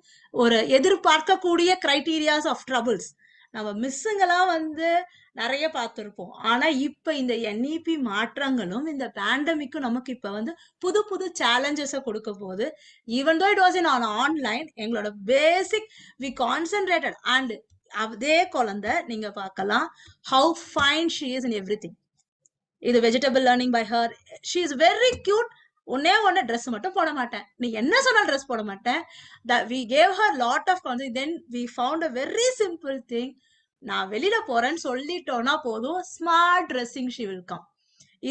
Speaker 2: ஒரு எதிர்பார்க்கக்கூடிய கிரைட்டீரியாஸ் ஆஃப் ட்ரபிள்ஸ் நம்ம மிஸ்ஸுங்கெல்லாம் வந்து நிறைய பார்த்திருப்போம். ஆனா இப்ப இந்த என்இபி மாற்றங்களும் இந்த பேண்டமிக்கும் நமக்கு இப்ப வந்து புது புது சேலஞ்சஸ கொடுக்க போகுது. Even though it was in online, எங்களோட பேசிக் வி கான்சென்ட்ரேட்டட் அண்ட் அதே குழந்தை நீங்க பார்க்கலாம் how fine she is in everything. இது vegetable learning by her, she is very cute. ஒன்னே ட்ரெஸ் மட்டும் போட மாட்டேன், நீ என்ன சொன்னாலும் ட்ரெஸ் போட மாட்டேன். we gave her lot of confidence. Then we found a very simple thing. நான் வெளியில போறேன்னு சொல்லிட்டோம்னா போதும், smart dressing she will come.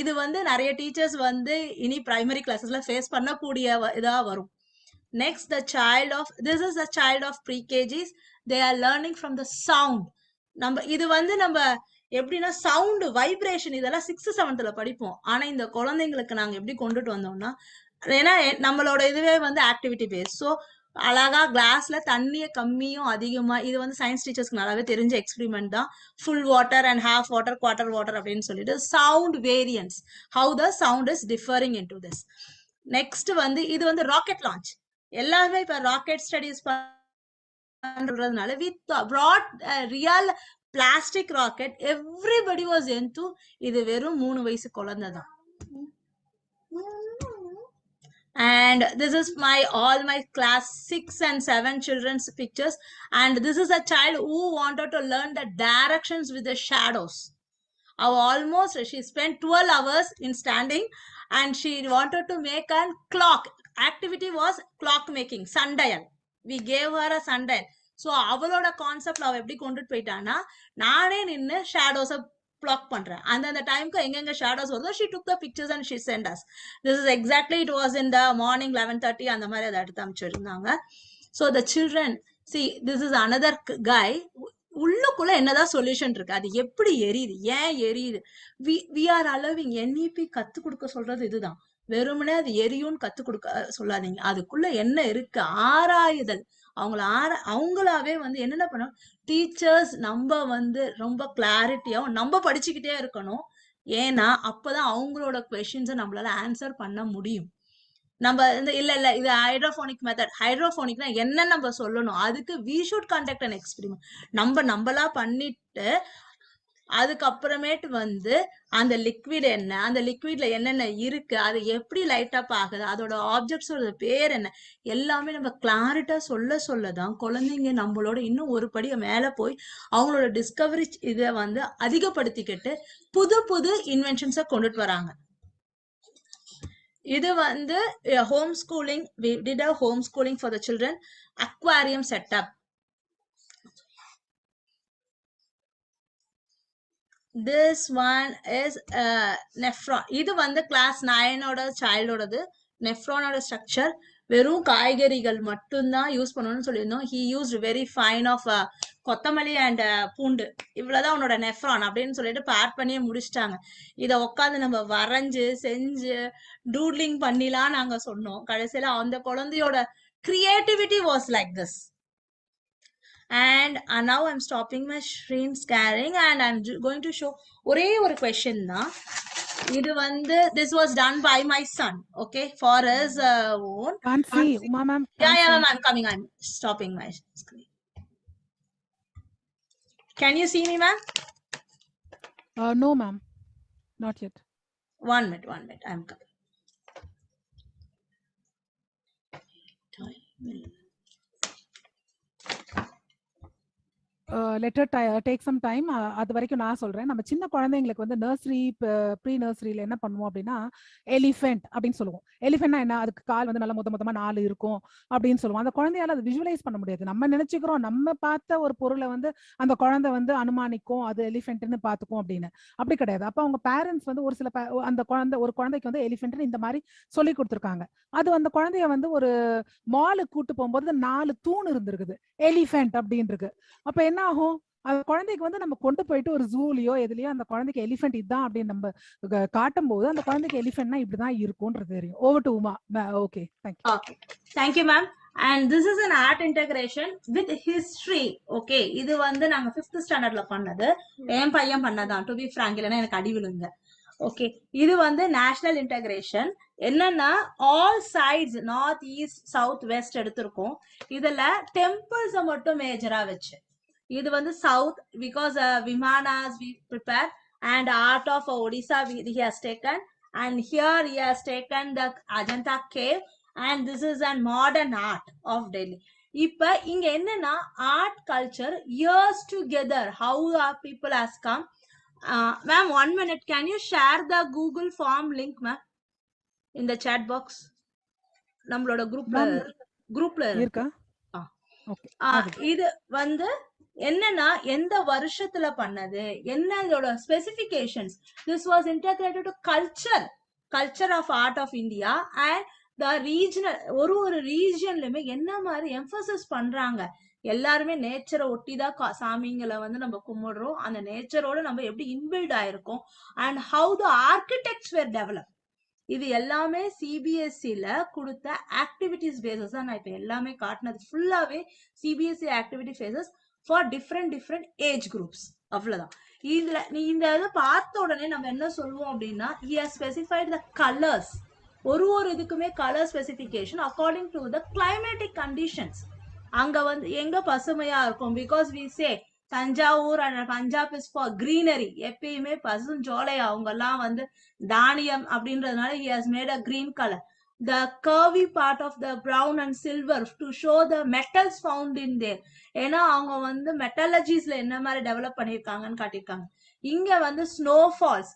Speaker 2: இது வந்து நிறைய டீச்சர்ஸ் வந்து இனி பிரைமரி கிளாஸஸ்ல ஃபேஸ் பண்ணக்கூடிய இதா வரும். Next, this is a child of pre-KGs. They are learning from the sound. இது வந்து நம்ம எப்படின்னா சவுண்ட் வைப்ரேஷன் இதெல்லாம் 6th 7th படிப்போம். ஆனா இந்த குழந்தைங்களுக்கு நாங்க எப்படி கொண்டுட்டு வந்தோம்னா, ஏன்னா நம்மளோட இதுவே வந்து ஆக்டிவிட்டி பேஸ். ஸோ அழகா கிளாஸ்ல தண்ணிய கம்மியும் அதிகமா, இது வந்து சயின்ஸ் டீச்சர்ஸ்க்கு நல்லாவே தெரிஞ்ச எக்ஸ்பெரிமெண்ட் தான். Full water and half water, quarter water அப்படின்னு சொல்லிட்டு sound variance, how the sound is differing in to this. Next வந்து இது வந்து ராக்கெட் லான்ச். எல்லாருமே இப்ப ராக்கெட் ஸ்டடிஸ் பண்றதுனால we brought a real plastic rocket. Everybody was into இது வெறும் 3 வயசு குழந்தை தான். And this is all my class 6 and 7 children's pictures, and this is a child who wanted to learn the directions with the shadows. Almost she spent 12 hours in standing and she wanted to make a clock. Activity was clock making, sundial. We gave her a sundial. So அவளோட கான்செப்ட்ல அவ எப்படி கொண்டுட்டு போயிட்டானா, நானே நின்னு ஷேடோஸ black பண்றேன். அந்த டைம்க்கு எங்கெங்க ஷேடோஸ் வருதோ she took the pictures and she sent us. This is exactly, it was in the morning 11:30 அந்த மாதிரி அதை எடுத்து அமைச்சிருந்தாங்க. So the children, see, this is another guy. உள்ளுக்குள்ள என்னதான் சொல்யூஷன் இருக்கு, அது எப்படி எரியுது, ஏன் எரியுது. we are allowing NEP கத்து கொடுக்க சொல்றது இதுதான். வெறுமனே அது எரியும் கத்து கொடுக்க சொல்லாதீங்க, அதுக்குள்ள என்ன இருக்கு ஆராயுதல். அவங்களாவே வந்து என்னென்ன பண்ணணும், டீச்சர்ஸ் நம்ம வந்து ரொம்ப கிளாரிட்டியாவும் நம்ம படிச்சுக்கிட்டே இருக்கணும். ஏன்னா அப்பதான் அவங்களோட கொஸ்டின்ஸை நம்மளால ஆன்சர் பண்ண முடியும். நம்ம இல்ல இது ஹைட்ரோபோனிக் மெத்தட். ஹைட்ரோபோனிக்னா என்ன நம்ம சொல்லணும், அதுக்கு we should conduct an experiment. நம்மளா பண்ணிட்டு அதுக்கப்புறமேட்டு வந்து அந்த லிக்விட் என்ன, அந்த லிக்விட்ல என்னென்ன இருக்கு, அது எப்படி லைட் அப் ஆகுது, அதோட ஆப்ஜெக்ட்ஸோட பேர் என்ன, எல்லாமே நம்ம கிளாரிட்டா சொல்லதான் குழந்தைங்க நம்மளோட இன்னும் ஒரு படி மேல போய் அவங்களோட டிஸ்கவரி இதை வந்து அதிகப்படுத்திக்கிட்டு புது புது இன்வென்ஷன்ஸை கொண்டுட்டு வராங்க. இது வந்து home schooling. we did a home schooling for the children. Aquarium setup. This one is nephron. இது வந்து கிளாஸ் 9ஓட சைல்டோடது. நெஃப்ரானோட ஸ்ட்ரக்சர் வெறும் காய்கறிகள் மட்டும்தான் யூஸ் பண்ணணும்னு சொல்லியிருந்தோம். he used very fine of கொத்தமல்லி அண்ட் பூண்டு, இவ்வளவுதான் உன்னோட நெஃப்ரான் அப்படின்னு சொல்லிட்டு பேட் பண்ணியே முடிச்சிட்டாங்க. இதை உட்காந்து நம்ம வரைஞ்சு செஞ்சு டூட்லிங் பண்ணிலாம் நாங்க சொன்னோம். கடைசியில அந்த குழந்தையோட creativity was like this. And now I'm stopping my screen sharing and I'm going to show ஒரே ஒரு question தான். இது வந்து this was done by my son, okay, for his own.
Speaker 3: Can't see Uma ma'am.
Speaker 2: Yeah ma'am, I'm coming. I'm stopping my screen. Can you see me ma'am?
Speaker 3: No ma'am, not yet.
Speaker 2: One minute, I'm coming.
Speaker 3: Let her take some time. அது வரைக்கும் நான் சொல்றேன். நம்ம சின்ன குழந்தைங்களுக்கு வந்து nursery, pre நர்சரியில என்ன பண்ணுவோம் அப்படின்னா எலிஃபென்ட் அப்படின்னு சொல்லுவோம். எலிஃபென்ட்னா என்ன, அதுக்கு கால் வந்து நல்லா மொத்தமா 4 இருக்கும் அப்படின்னு சொல்லுவோம். அந்த குழந்தையால அதை விஷுவலைஸ் பண்ண முடியாது. நம்ம நினைச்சுக்கிறோம் நம்ம பார்த்த ஒரு பொருளை வந்து அந்த குழந்தை வந்து அனுமானிக்கும், அது எலிஃபென்ட்னு பார்த்துக்கும் அப்படின்னு. அப்படி கிடையாது. அப்ப அவங்க பேரண்ட்ஸ் வந்து ஒரு சில அந்த ஒரு குழந்தைக்கு வந்து எலிஃபென்ட்னு இந்த மாதிரி சொல்லி கொடுத்துருக்காங்க. அது அந்த குழந்தைய வந்து ஒரு மாலுக்கு கூட்டு போகும்போது 4 தூண் இருந்திருக்குது, எலிஃபென்ட் அப்படின்னு இருக்கு. அப்ப என்ன ஆகும், அந்த குழந்தைக்கு வந்து நம்ம கொண்டு போயிட்டு ஒரு ஜூலயோ எதுலயோ அந்த குழந்தைக்கு எலிஃபென்ட் இதுதான் அப்படின்னு நம்ம காட்டும் போது அந்த குழந்தைக்கு எலிஃபென்ட்னா இப்படிதான் இருக்கும்ன்றது தெரியும். Over to Uma. Okay, thank you.
Speaker 2: Okay, thank you ma'am. And this is an art integration with history. Okay, இது வந்து நாங்க 5th ஸ்டாண்டர்ட்ல பண்ணது. என் பையன் பண்ணதான், டு பி ஃப்ராங்க், இல்லைன்னா எனக்கு அடி விழுங்க. ஓகே, இது வந்து நேஷனல் இன்டகிரேஷன். என்னன்னா all sides, north, east, south, west எடுத்திருக்கோம். இதுல டெம்பிள்ஸ் மட்டும் மேஜரா வச்சு, இது வந்து சவுத் பிகாஸ் விமானாஸ் we prepare, and art of Odisha he has taken, and here he has taken the Ajanta cave, and this is a modern art of Delhi. இப்ப இங்க என்னன்னா art culture years together, how our people has come. Ma'am, 1 minute, can you share the Google form link ma'am in the chat box? நம்மளோட குரூப்ல
Speaker 3: இருக்கா? Okay.
Speaker 2: இது வந்து என்னன்னா எந்த வருஷத்துல பண்ணது, என்ன இதோட specifications. This was integrated to culture of art of India and the regional. ஒரு ரீஜன்லயுமே என்ன மாதிரி எம்பசிஸ் பண்றாங்க. எல்லாருமே நேச்சரை ஒட்டிதான் சாமிங்களை வந்து நம்ம கும்பிடுறோம். அந்த நேச்சரோட நம்ம எப்படி இன்பில்ட் ஆயிருக்கோம் and how the architects where develop. இது எல்லாமே சிபிஎஸ்சில கொடுத்த ஆக்டிவிட்டிஸ் பேசஸ் தான். நான் இப்ப எல்லாமே காட்டினது ஃபுல்லாவே CBSE activity pages for different age groups. அவ்வளவுதான். இதுல நீ இந்த இதை பார்த்த உடனே நம்ம என்ன சொல்லுவோம் அப்படின்னா, he has specified the colors. ஒரு இதுக்குமே colour specification according to the climatic conditions. அங்க வந்து எங்க பசுமையா இருக்கும், because we say Thanjavur and Punjab is for greenery. எப்பயுமே பசுஞ்சோலை, அவங்க எல்லாம் வந்து தானியம் அப்படின்றதுனால he has made a green color. The curvy part of the brown and silver to show the metals found in there. ஏன்னா அவங்க வந்து மெட்டாலஜிஸ்ல என்ன மாதிரி டெவலப் பண்ணிருக்காங்கன்னு காட்டியிருக்காங்க. இங்க வந்து ஸ்னோஃபால்ஸ்,